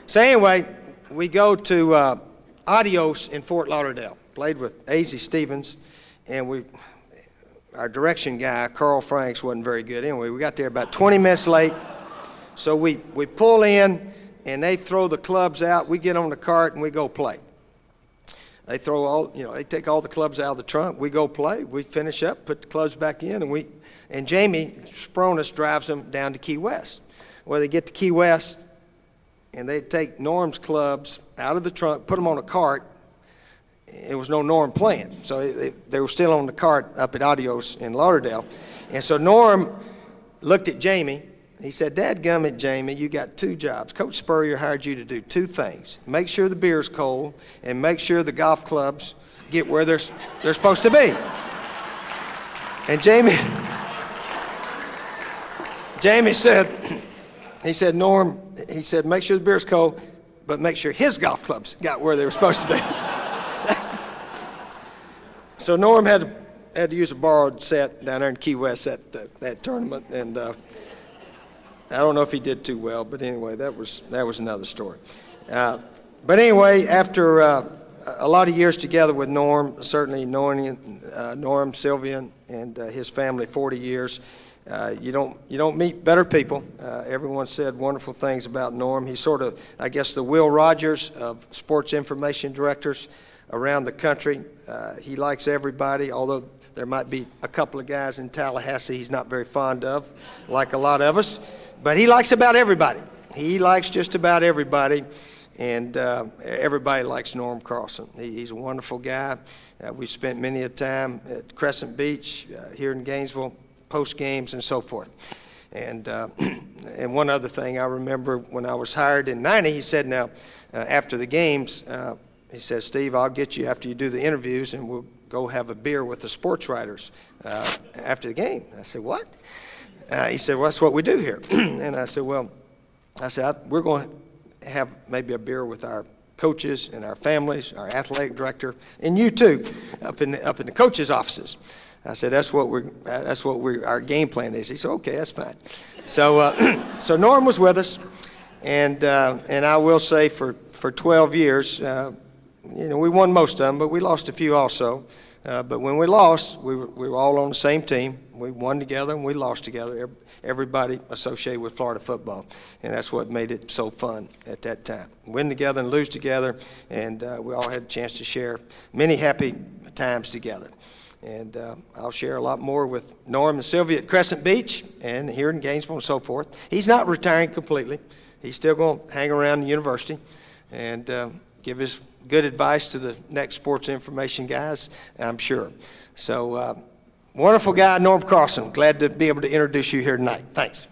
So anyway, we go to Adios in Fort Lauderdale. Played with A.Z. Stevens, and our direction guy, Carl Franks, wasn't very good. Anyway, we got there about 20 minutes late. So we pull in, and they throw the clubs out. We get on the cart, and we go play. They they take all the clubs out of the trunk. We go play. We finish up, put the clubs back in, and Jamie Spronis drives them down to Key West. Well, they get to Key West, and they take Norm's clubs out of the trunk, put them on a cart. It was no Norm playing, so they were still on the cart up at Adios in Lauderdale. And so Norm looked at Jamie. He said, "Dadgummit, Jamie, you got two jobs. Coach Spurrier hired you to do two things. Make sure the beer's cold and make sure the golf clubs get where they're supposed to be." And Jamie said, "Norm, he said, make sure the beer's cold, but make sure his golf clubs got where they were supposed to be." So Norm had to use a borrowed set down there in Key West at that tournament, and I don't know if he did too well, but anyway, that was another story. But anyway, after a lot of years together with Norm, certainly knowing Norm, Sylvia, and his family, 40 years, you don't meet better people. Everyone said wonderful things about Norm. He's sort of, I guess, the Will Rogers of sports information directors around the country. He likes everybody, although there might be a couple of guys in Tallahassee he's not very fond of, like a lot of us. But he likes about everybody. He likes just about everybody, and everybody likes Norm Carlson. He's a wonderful guy. We've spent many a time at Crescent Beach, here in Gainesville, post games and so forth. And one other thing I remember when I was hired in '90, he said, now, after the games, he says, "Steve, I'll get you after you do the interviews, and we'll go have a beer with the sports writers after the game." I said, "What?" He said, "Well, that's what we do here." And I said, "We're going to have maybe a beer with our coaches and our families, our athletic director, and you too, up in the coaches' offices." I said, "That's what our game plan is." He said, "Okay, that's fine." So Norm was with us, and I will say for 12 years, we won most of them, but we lost a few also. But when we lost, we were all on the same team. We won together and we lost together. Everybody associated with Florida football, and that's what made it so fun at that time. Win together and lose together, and we all had a chance to share many happy times together. And I'll share a lot more with Norm and Sylvia at Crescent Beach and here in Gainesville and so forth. He's not retiring completely. He's still going to hang around the university and give his good advice to the next sports information guys, I'm sure. So, wonderful guy, Norm Carlson. Glad to be able to introduce you here tonight. Thanks.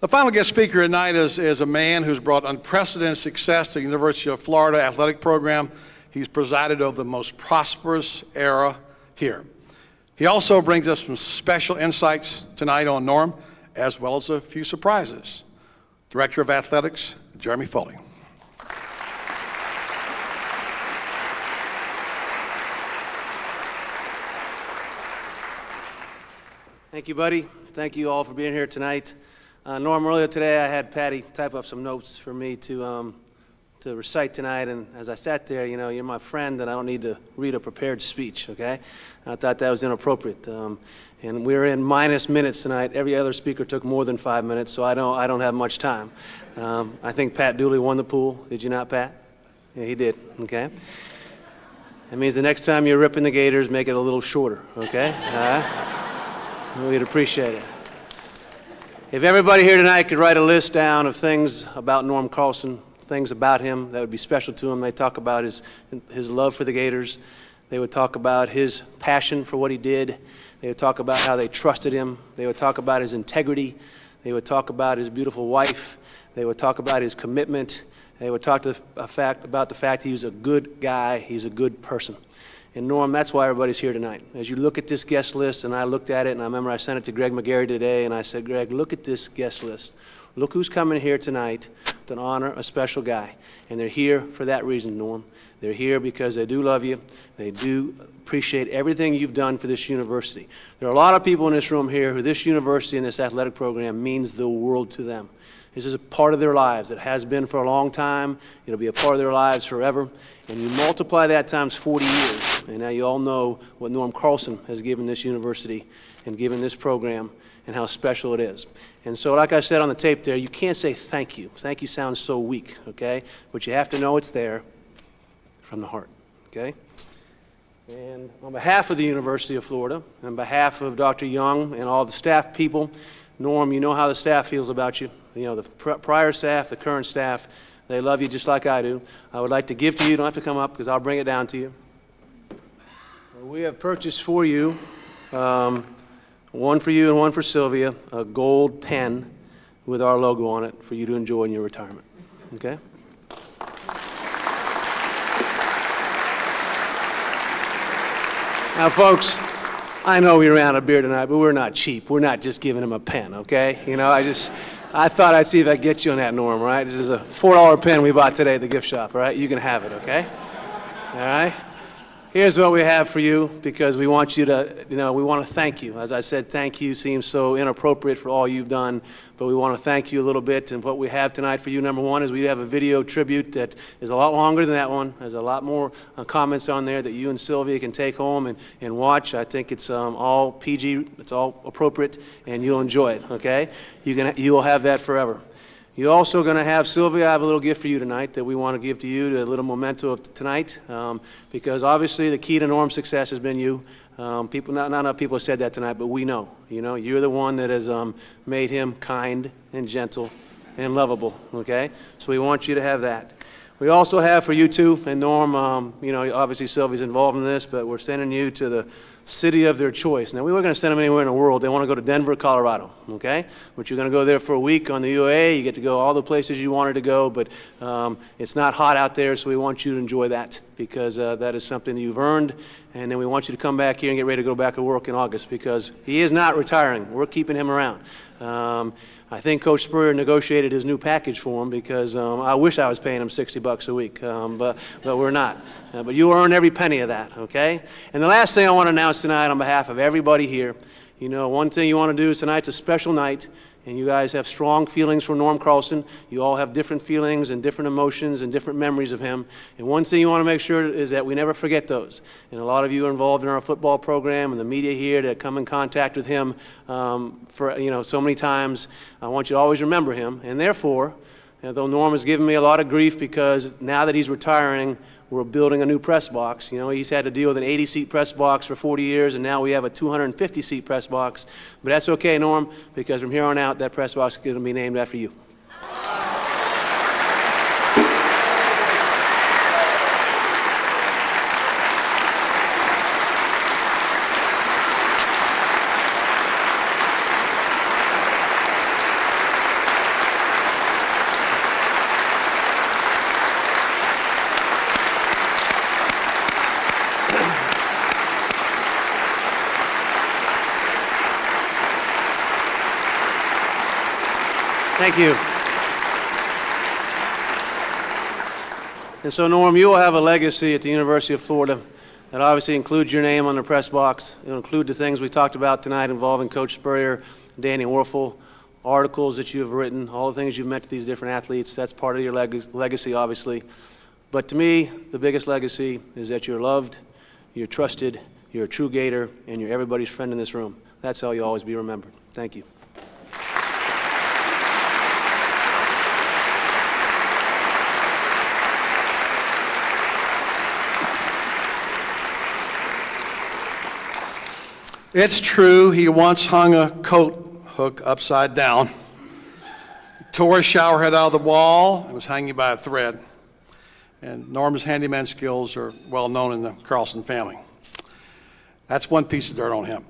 The final guest speaker tonight is a man who's brought unprecedented success to the University of Florida athletic program. He's presided over the most prosperous era here. He also brings us some special insights tonight on Norm, as well as a few surprises. Director of Athletics, Jeremy Foley. Thank you, buddy. Thank you all for being here tonight. Norm, earlier today I had Patty type up some notes for me to recite tonight, and as I sat there, you know, you're my friend and I don't need to read a prepared speech, okay? I thought that was inappropriate. And we're in minus minutes tonight. Every other speaker took more than 5 minutes, so I don't have much time. I think Pat Dooley won the pool. Did you not, Pat? Yeah, he did, okay? That means the next time you're ripping the Gators, make it a little shorter, okay? We'd appreciate it. If everybody here tonight could write a list down of things about Norm Carlson, things about him that would be special to him. They talk about his love for the Gators. They would talk about his passion for what he did. They would talk about how they trusted him. They would talk about his integrity. They would talk about his beautiful wife. They would talk about his commitment. They would talk about the fact he's a good guy, he's a good person. And Norm, that's why everybody's here tonight. As you look at this guest list, and I looked at it, and I remember I sent it to Greg McGarry today, and I said, Greg, look at this guest list. Look who's coming here tonight to honor a special guy. And they're here for that reason, Norm. They're here because they do love you. They do appreciate everything you've done for this university. There are a lot of people in this room here who this university and this athletic program means the world to them. This is a part of their lives. It has been for a long time. It'll be a part of their lives forever. And you multiply that times 40 years, and now you all know what Norm Carlson has given this university and given this program and how special it is. And so like I said on the tape there, you can't say thank you. Thank you sounds so weak, okay? But you have to know it's there from the heart, okay? And on behalf of the University of Florida, on behalf of Dr. Young and all the staff people, Norm, you know how the staff feels about you. You know, the prior staff, the current staff, they love you just like I do. I would like to give to you, you don't have to come up because I'll bring it down to you. We have purchased for you, one for you and one for Sylvia, a gold pen with our logo on it for you to enjoy in your retirement, okay? Now, folks, I know we ran out of beer tonight, but we're not cheap. We're not just giving him a pen, okay? You know, I thought I'd see if I could get you on that, Norm, right? This is a $4 pen we bought today at the gift shop, all right? You can have it, okay? All right? Here's what we have for you because we want you to, you know, we want to thank you. As I said, thank you seems so inappropriate for all you've done, but we want to thank you a little bit. And what we have tonight for you, number one, is we have a video tribute that is a lot longer than that one. There's a lot more comments on there that you and Sylvia can take home and watch. I think it's all PG, it's all appropriate, and you'll enjoy it, okay? You will have that forever. You're also going to have, Sylvia, I have a little gift for you tonight that we want to give to you, a little memento of tonight, because obviously the key to Norm's success has been you. Not enough people have said that tonight, but we know. You know, you're the one that has made him kind and gentle and lovable, okay? So we want you to have that. We also have for you too, and Norm, you know, obviously Sylvia's involved in this, but we're sending you to the city of their choice. Now, we weren't going to send them anywhere in the world. They want to go to Denver, Colorado, okay? But you're going to go there for a week on the UAA. You get to go all the places you wanted to go, but it's not hot out there, so we want you to enjoy that because that is something that you've earned. And then we want you to come back here and get ready to go back to work in August because he is not retiring. We're keeping him around. I think Coach Spurrier negotiated his new package for him because I wish I was paying him $60 a week, but we're not. But you earn every penny of that, okay? And the last thing I want to announce tonight on behalf of everybody here, you know, one thing you want to do is tonight's a special night, and you guys have strong feelings for Norm Carlson. You all have different feelings and different emotions and different memories of him. And one thing you want to make sure is that we never forget those. And a lot of you are involved in our football program and the media here that come in contact with him for, you know, so many times. I want you to always remember him. And therefore, though Norm has given me a lot of grief because now that he's retiring, we're building a new press box. You know, he's had to deal with an 80-seat press box for 40 years, and now we have a 250-seat press box. But that's okay, Norm, because from here on out, that press box is going to be named after you. Thank you. And so, Norm, you will have a legacy at the University of Florida that obviously includes your name on the press box. It'll include the things we talked about tonight involving Coach Spurrier, Danny Werfel, articles that you've written, all the things you've meant to these different athletes. That's part of your legacy, obviously. But to me, the biggest legacy is that you're loved, you're trusted, you're a true Gator, and you're everybody's friend in this room. That's how you'll always be remembered. Thank you. It's true, he once hung a coat hook upside down, tore a shower head out of the wall, and was hanging by a thread. And Norm's handyman skills are well known in the Carlson family. That's one piece of dirt on him.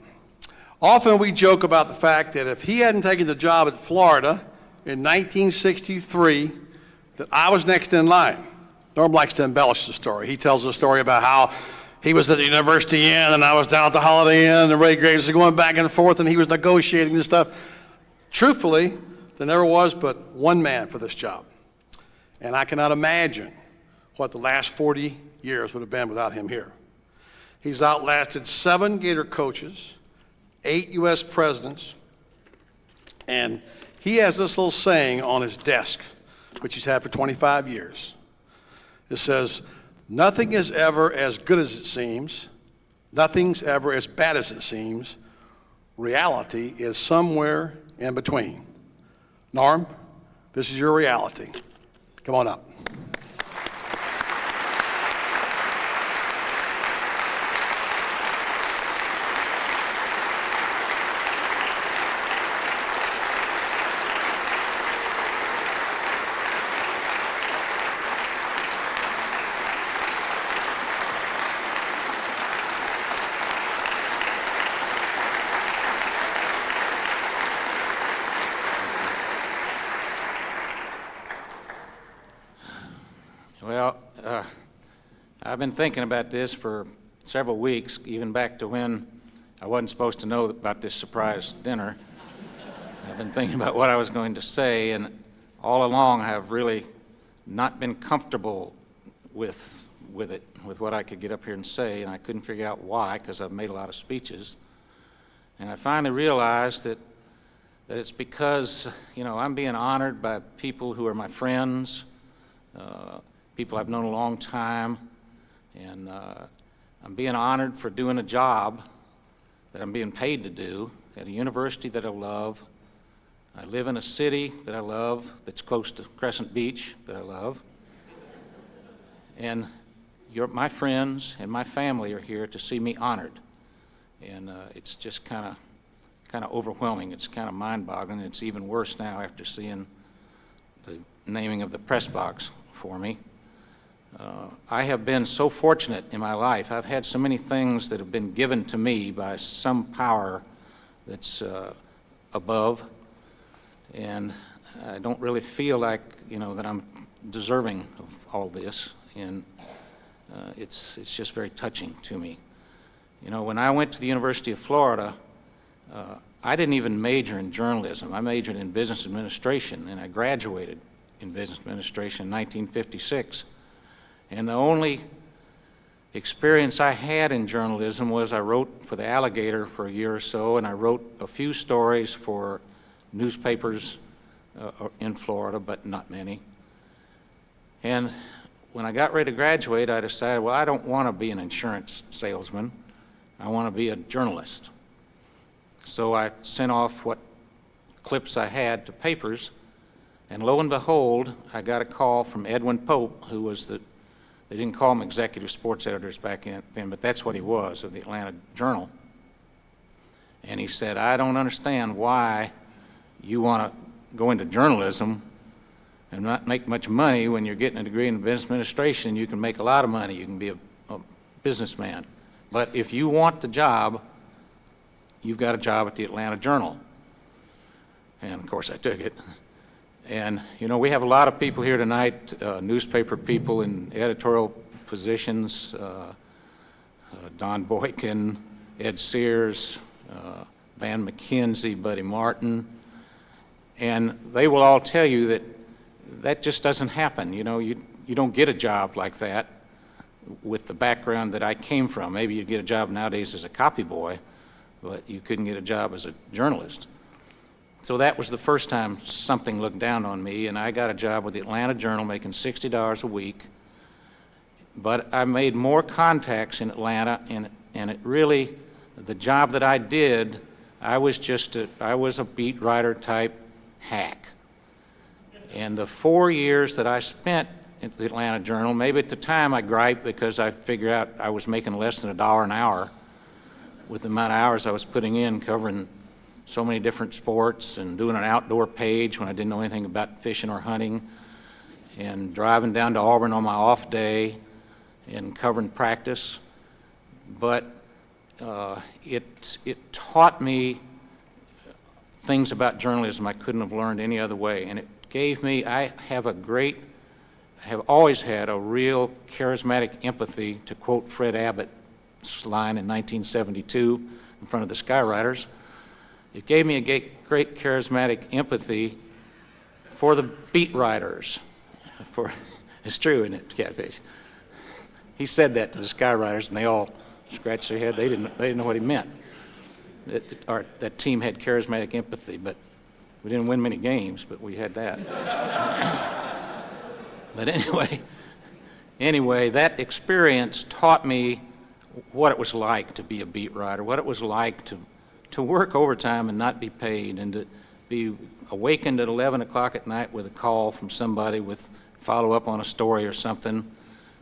Often we joke about the fact that if he hadn't taken the job at Florida in 1963, that I was next in line. Norm likes to embellish the story. He tells a story about how he was at the University Inn and I was down at the Holiday Inn and Ray Graves was going back and forth and he was negotiating this stuff. Truthfully, there never was but one man for this job. And I cannot imagine what the last 40 years would have been without him here. He's outlasted 7 Gator coaches, 8 U.S. presidents, and he has this little saying on his desk, which he's had for 25 years. It says, "Nothing is ever as good as it seems. Nothing's ever as bad as it seems. Reality is somewhere in between." Norm, this is your reality. Come on up. Well, I've been thinking about this for several weeks, even back to when I wasn't supposed to know about this surprise dinner. I've been thinking about what I was going to say, and all along I've really not been comfortable with what I could get up here and say, and I couldn't figure out why, because I've made a lot of speeches. And I finally realized that it's because, I'm being honored by people who are my friends, people I've known a long time, and I'm being honored for doing a job that I'm being paid to do at a university that I love. I live in a city that I love, that's close to Crescent Beach, that I love. And my friends and my family are here to see me honored. And it's just kind of overwhelming. It's kind of mind-boggling. It's even worse now after seeing the naming of the press box for me. I have been so fortunate in my life. I've had so many things that have been given to me by some power that's above, and I don't really feel like, that I'm deserving of all this, and it's just very touching to me. When I went to the University of Florida, I didn't even major in journalism. I majored in business administration, and I graduated in business administration in 1956. And the only experience I had in journalism was I wrote for the Alligator for a year or so, and I wrote a few stories for newspapers in Florida, but not many. And when I got ready to graduate, I decided, well, I don't want to be an insurance salesman. I want to be a journalist. So I sent off what clips I had to papers, and lo and behold, I got a call from Edwin Pope, who was they didn't call him executive sports editors back then, but that's what he was, of the Atlanta Journal. And he said, I don't understand why you want to go into journalism and not make much money when you're getting a degree in business administration. You can make a lot of money. You can be a businessman. But if you want the job, you've got a job at the Atlanta Journal. And of course I took it. And we have a lot of people here tonight, newspaper people in editorial positions, Don Boykin, Ed Sears, Van McKenzie, Buddy Martin, and they will all tell you that just doesn't happen. You don't get a job like that with the background that I came from. Maybe you get a job nowadays as a copy boy, but you couldn't get a job as a journalist. So that was the first time something looked down on me, and I got a job with the Atlanta Journal making $60 a week. But I made more contacts in Atlanta, and it really, the job that I did, I was a beat writer type hack. And the 4 years that I spent at the Atlanta Journal, maybe at the time I griped because I figured out I was making less than $1 an hour with the amount of hours I was putting in covering so many different sports and doing an outdoor page when I didn't know anything about fishing or hunting, and driving down to Auburn on my off day and covering practice. But it taught me things about journalism I couldn't have learned any other way, and it gave me, I have always had a real charismatic empathy, to quote Fred Abbott's line in 1972 in front of the Skywriters. It gave me a great charismatic empathy for the beat writers. It's true, isn't it, Catfish? He said that to the Skywriters, and they all scratched their head. They didn't know what he meant. That team had charismatic empathy, but we didn't win many games, but we had that. But anyway, that experience taught me what it was like to be a beat writer, what it was like to work overtime and not be paid, and to be awakened at 11 o'clock at night with a call from somebody with follow-up on a story or something.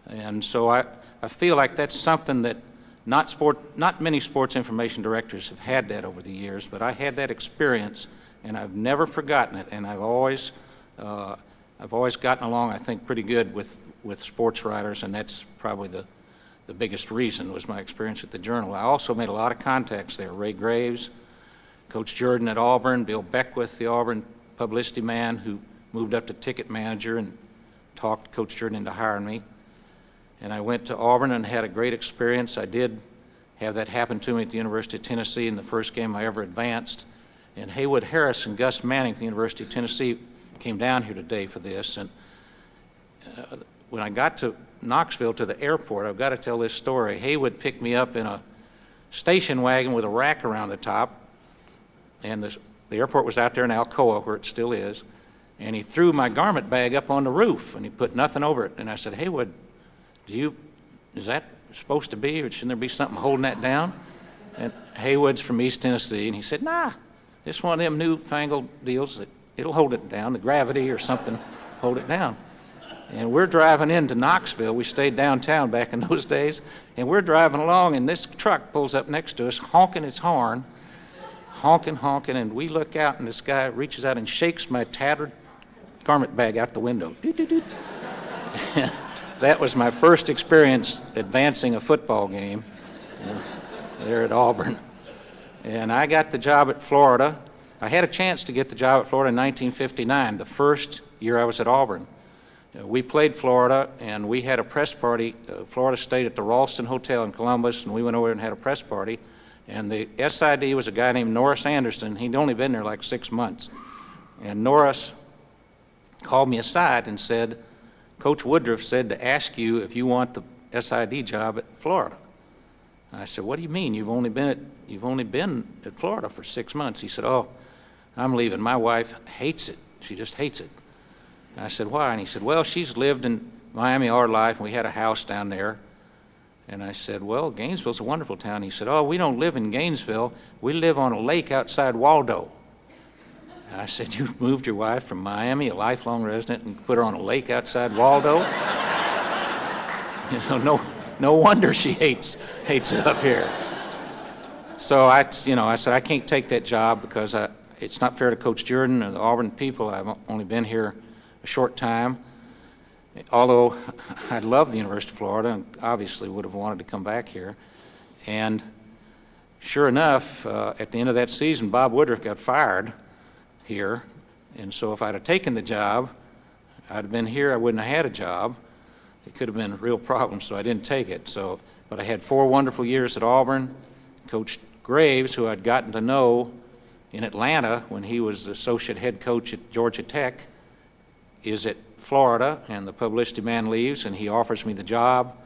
And so I feel like that's something that not many sports information directors have had that over the years, but I had that experience, and I've never forgotten it, and I've always gotten along, I think, pretty good with sports writers, and that's probably the biggest reason was my experience at the Journal. I also made a lot of contacts there. Ray Graves, Coach Jordan at Auburn, Bill Beckwith, the Auburn publicity man who moved up to ticket manager and talked Coach Jordan into hiring me. And I went to Auburn and had a great experience. I did have that happen to me at the University of Tennessee in the first game I ever advanced. And Haywood Harris and Gus Manning at the University of Tennessee came down here today for this. And when I got to Knoxville to the airport, I've got to tell this story. Haywood picked me up in a station wagon with a rack around the top, and the airport was out there in Alcoa, where it still is, and he threw my garment bag up on the roof, and he put nothing over it. And I said, Haywood, is that supposed to be, or shouldn't there be something holding that down? And Haywood's from East Tennessee, and he said, nah, it's one of them newfangled deals that it'll hold it down, the gravity or something hold it down. And we're driving into Knoxville. We stayed downtown back in those days, and we're driving along, and this truck pulls up next to us, honking its horn, honking, and we look out, and this guy reaches out and shakes my tattered garment bag out the window. That was my first experience advancing a football game there at Auburn. And I got the job at Florida. I had a chance to get the job at Florida in 1959, the first year I was at Auburn. We played Florida, and we had a press party. Florida stayed at the Ralston Hotel in Columbus, and we went over and had a press party. And the SID was a guy named Norris Anderson. He'd only been there like 6 months. And Norris called me aside and said, Coach Woodruff said to ask you if you want the SID job at Florida. And I said, what do you mean? You've only been at Florida for 6 months. He said, oh, I'm leaving. My wife hates it. She just hates it. And I said, why? And he said, well, she's lived in Miami all her life, and we had a house down there. And I said, well, Gainesville's a wonderful town. He said, oh, we don't live in Gainesville. We live on a lake outside Waldo. And I said, you moved your wife from Miami, a lifelong resident, and put her on a lake outside Waldo? No wonder she hates it up here. So I said, I can't take that job because it's not fair to Coach Jordan or the Auburn people. I've only been here a short time, although I love the University of Florida and obviously would have wanted to come back here. And sure enough, at the end of that season, Bob Woodruff got fired here, and so if I'd have taken the job, I'd have been here, I wouldn't have had a job. It could have been a real problem, so I didn't take it. But I had 4 wonderful years at Auburn. Coach Graves, who I'd gotten to know in Atlanta when he was the associate head coach at Georgia Tech, is at Florida, and the publicity man leaves, and he offers me the job,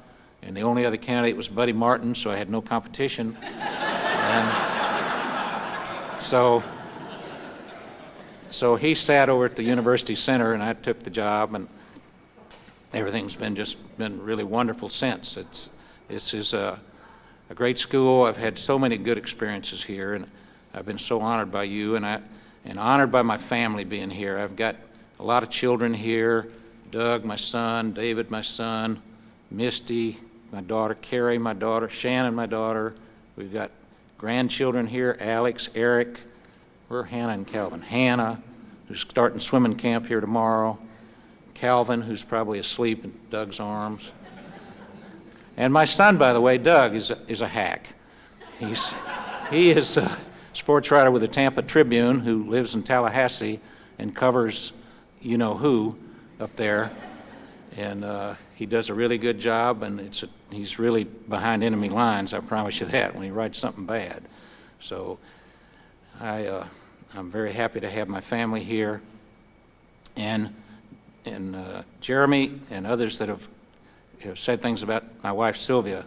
and the only other candidate was Buddy Martin, so I had no competition. And so So he sat over at the University Center, and I took the job, and everything's been really wonderful since. This is a great school. I've had so many good experiences here, and I've been so honored by you, and honored by my family being here. I've got a lot of children here: Doug, my son; David, my son; Misty, my daughter; Carrie, my daughter; Shannon, my daughter. We've got grandchildren here: Alex, Eric. Where are Hannah and Calvin? Hannah, who's starting swimming camp here tomorrow; Calvin, who's probably asleep in Doug's arms. And my son, by the way, Doug, is a hack. He is a sports writer with the Tampa Tribune who lives in Tallahassee and covers you-know-who up there. And he does a really good job, and he's really behind enemy lines, I promise you that, when he writes something bad. So I'm very happy to have my family here. And Jeremy and others that have said things about my wife Sylvia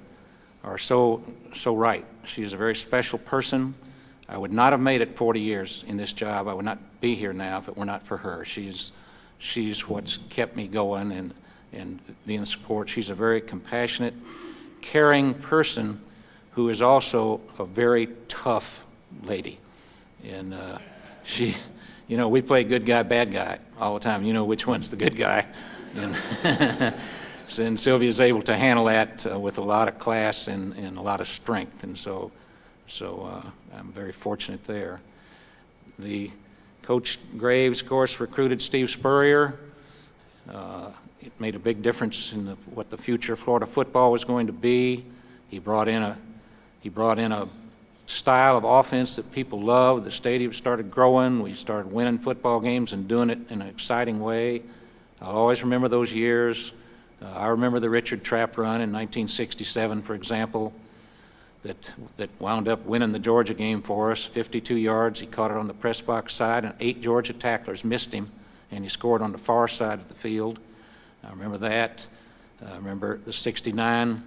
are so right. She is a very special person. I would not have made it 40 years in this job. I would not be here now if it were not for her. She's what's kept me going and being the support. She's a very compassionate, caring person who is also a very tough lady. And we play good guy, bad guy all the time. You know which one's the good guy. And Sylvia's able to handle that with a lot of class and a lot of strength. And so I'm very fortunate there. The Coach Graves, of course, recruited Steve Spurrier. It made a big difference in what the future of Florida football was going to be. He brought in a style of offense that people loved. The stadium started growing. We started winning football games and doing it in an exciting way. I'll always remember those years. I remember the Richard Trapp run in 1967, for example, that wound up winning the Georgia game for us. 52 yards, he caught it on the press box side, and 8 Georgia tacklers missed him, and he scored on the far side of the field. I remember that. I remember the 69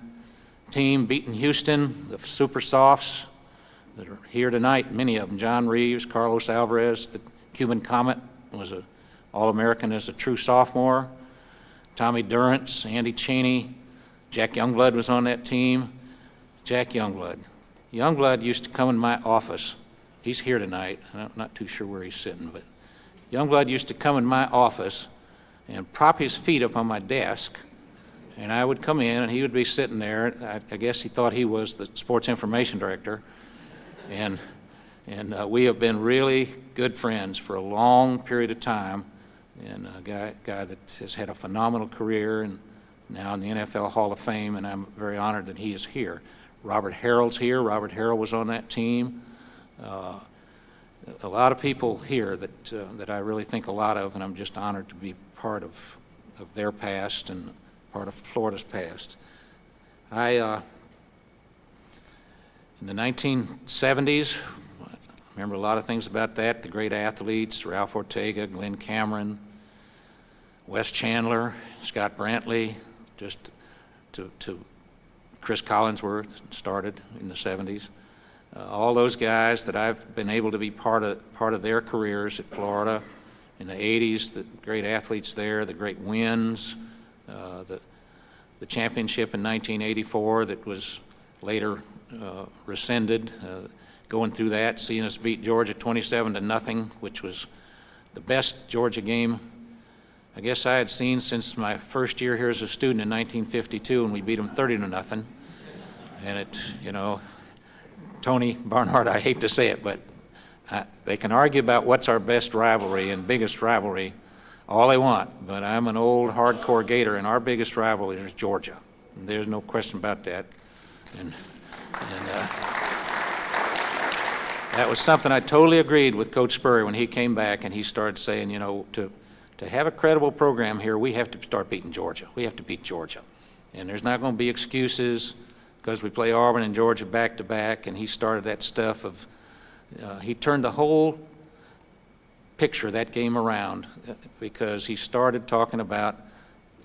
team beating Houston, the Super Softs that are here tonight, many of them. John Reeves, Carlos Alvarez, the Cuban Comet was an All-American as a true sophomore. Tommy Durrance, Andy Cheney, Jack Youngblood was on that team. Jack Youngblood. Youngblood used to come in my office. He's here tonight. I'm not too sure where he's sitting, but Youngblood used to come in my office and prop his feet up on my desk, and I would come in and he would be sitting there. I guess he thought he was the sports information director. And we have been really good friends for a long period of time, and a guy that has had a phenomenal career and now in the NFL Hall of Fame, and I'm very honored that he is here. Robert Harrell's here. Robert Harrell was on that team. A lot of people here that I really think a lot of, and I'm just honored to be part of their past and part of Florida's past. In the 1970s, I remember a lot of things about that. The great athletes: Ralph Ortega, Glenn Cameron, Wes Chandler, Scott Brantley, just to Chris Collinsworth started in the 70s. All those guys that I've been able to be part of their careers at Florida. In the 80s, the great athletes there, the great wins, the championship in 1984 that was later rescinded, going through that, seeing us beat Georgia 27-0, which was the best Georgia game I guess I had seen since my first year here as a student in 1952, and we beat them 30-0. And Tony Barnhart, I hate to say it, but they can argue about what's our best rivalry and biggest rivalry all they want, but I'm an old hardcore Gator, and our biggest rivalry is Georgia. And there's no question about that. And that was something I totally agreed with Coach Spurrier when he came back and he started saying, to have a credible program here, we have to start beating Georgia. We have to beat Georgia. And there's not going to be excuses because we play Auburn and Georgia back to back, and he started that stuff of, he turned the whole picture of that game around because he started talking about,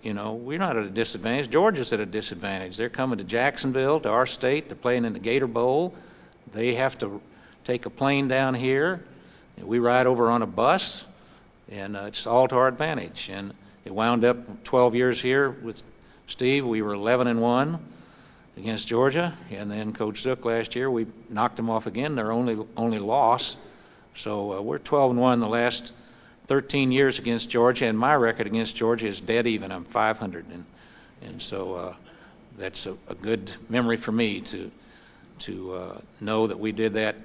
we're not at a disadvantage. Georgia's at a disadvantage. They're coming to Jacksonville, to our state. They're playing in the Gator Bowl. They have to take a plane down here. We ride over on a bus. And it's all to our advantage. And it wound up 12 years here with Steve. We were 11-1 against Georgia, and then Coach Zook last year, we knocked them off again, their only loss. So we're 12-1 the last 13 years against Georgia, and my record against Georgia is dead even. I'm 500, and so that's a good memory for me to know that we did that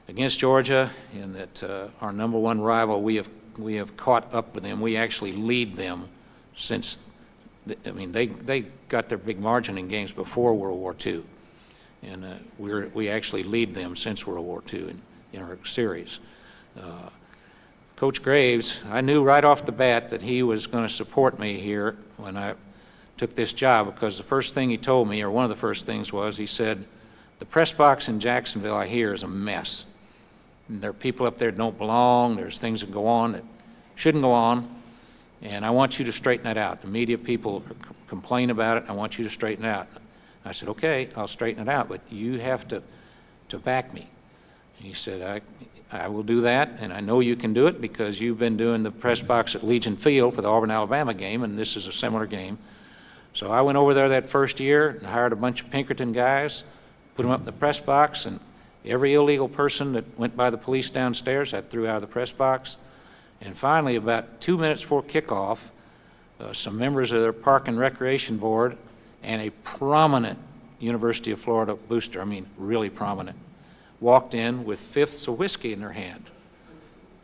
against Georgia, and that our #1 rival, we have caught up with them. We actually lead them since. I mean, they got their big margin in games before World War II, and we actually lead them since World War II in our series. Coach Graves, I knew right off the bat that he was going to support me here when I took this job, because the first thing he told me, or one of the first things was, he said, the press box in Jacksonville, I hear, is a mess. And there are people up there that don't belong. There's things that go on that shouldn't go on. And I want you to straighten that out. The media people complain about it. I want you to straighten it out. I said, okay, I'll straighten it out, but you have to back me. He said, I will do that, and I know you can do it because you've been doing the press box at Legion Field for the Auburn-Alabama game, and this is a similar game. So I went over there that first year and hired a bunch of Pinkerton guys, put them up in the press box, and every illegal person that went by the police downstairs, I threw out of the press box. And finally, about 2 minutes before kickoff, some members of their Park and Recreation Board and a prominent University of Florida booster, I mean really prominent, walked in with fifths of whiskey in their hand.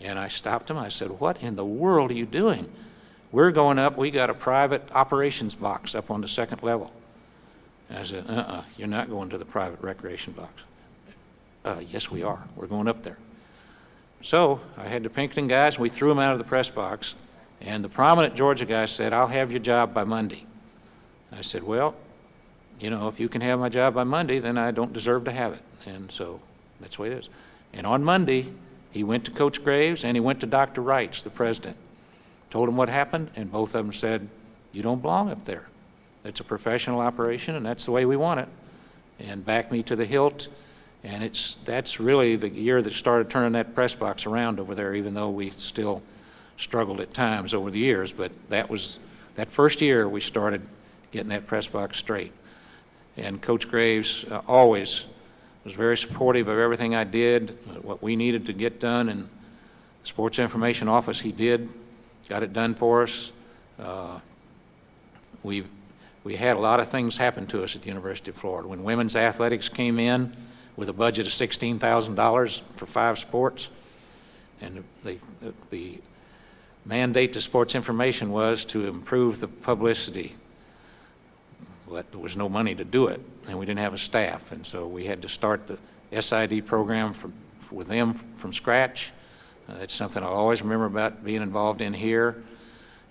And I stopped them. I said, what in the world are you doing? We're going up. We got a private operations box up on the second level. And I said, you're not going to the private recreation box. Yes, we are. We're going up there. So I had the Pinkerton guys, we threw them out of the press box, and the prominent Georgia guy said, I'll have your job by Monday. I said, well, you know, if you can have my job by Monday, then I don't deserve to have it. And so that's the way it is. And on Monday, he went to Coach Graves and he went to Dr. Wrights, the president, told him what happened, and both of them said, you don't belong up there. It's a professional operation, and that's the way we want it. And backed me to the hilt. And that's really the year that started turning that press box around over there, even though we still struggled at times over the years. But that first year we started getting that press box straight. And Coach Graves always was very supportive of everything I did, what we needed to get done in the Sports Information Office. He did, got it done for us. We had a lot of things happen to us at the University of Florida. When women's athletics came in, with a budget of $16,000 for 5 sports. And the mandate to Sports Information was to improve the publicity. But there was no money to do it, and we didn't have a staff. And so we had to start the SID program with them from scratch. That's something I'll always remember about being involved in here.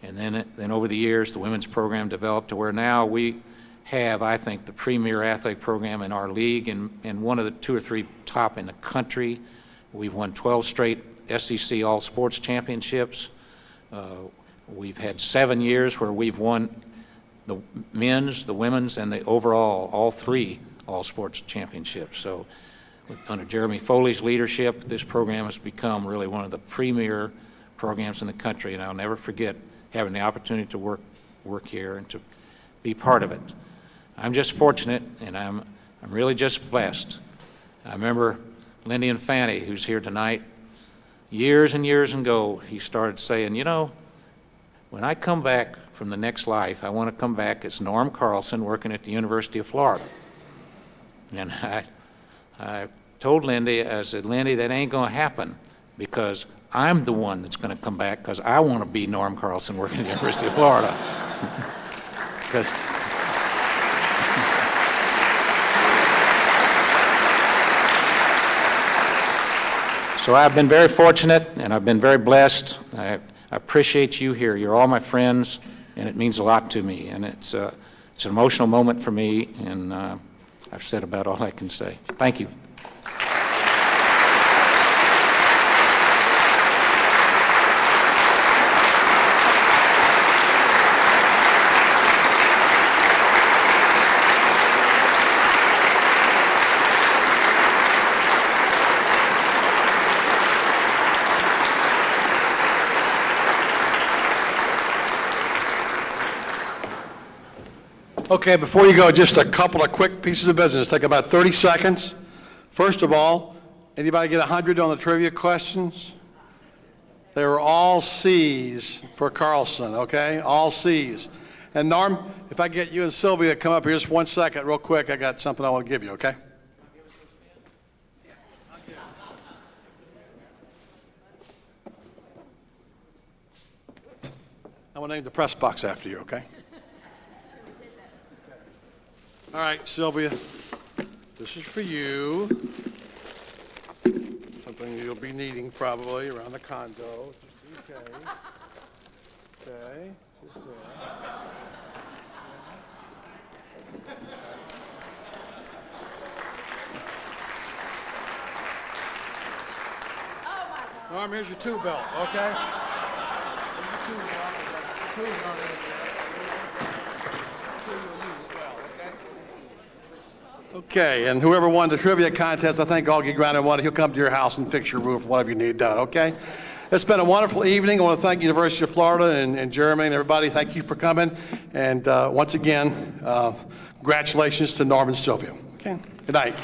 And then over the years, the women's program developed to where now we have, I think, the premier athletic program in our league and one of the 2 or 3 top in the country. We've won 12 straight SEC All Sports Championships. We've had 7 years where we've won the men's, the women's, and the overall, all 3 All Sports Championships. So under Jeremy Foley's leadership, this program has become really one of the premier programs in the country, and I'll never forget having the opportunity to work here and to be part of it. I'm just fortunate, and I'm really just blessed. I remember Lindy and Fanny, who's here tonight, years and years ago, he started saying, you know, when I come back from the next life, I want to come back as Norm Carlson working at the University of Florida. And I told Lindy, I said, Lindy, that ain't going to happen because I'm the one that's going to come back because I want to be Norm Carlson working at the University of Florida. So I've been very fortunate and I've been very blessed. I appreciate you here. You're all my friends, and it means a lot to me. And it's an emotional moment for me, and I've said about all I can say. Thank you. Okay, before you go, just a couple of quick pieces of business. Take about 30 seconds. First of all, anybody get 100 on the trivia questions? They were all C's for Carlson, okay? All C's. And Norm, if I get you and Sylvia to come up here just 1 second, real quick, I got something I want to give you, okay? I want to name the press box after you, okay? All right, Sylvia, this is for you. Something you'll be needing probably around the condo. Okay. Okay, just there. Norm, here's your two belt, okay? Here's your two belt. Two on it. Okay, and whoever won the trivia contest, I think Augie Grinder won it. He'll come to your house and fix your roof, whatever you need done, okay? It's been a wonderful evening. I want to thank University of Florida and Jeremy and everybody. Thank you for coming. And once again, congratulations to Norm and Sylvia. Okay, good night.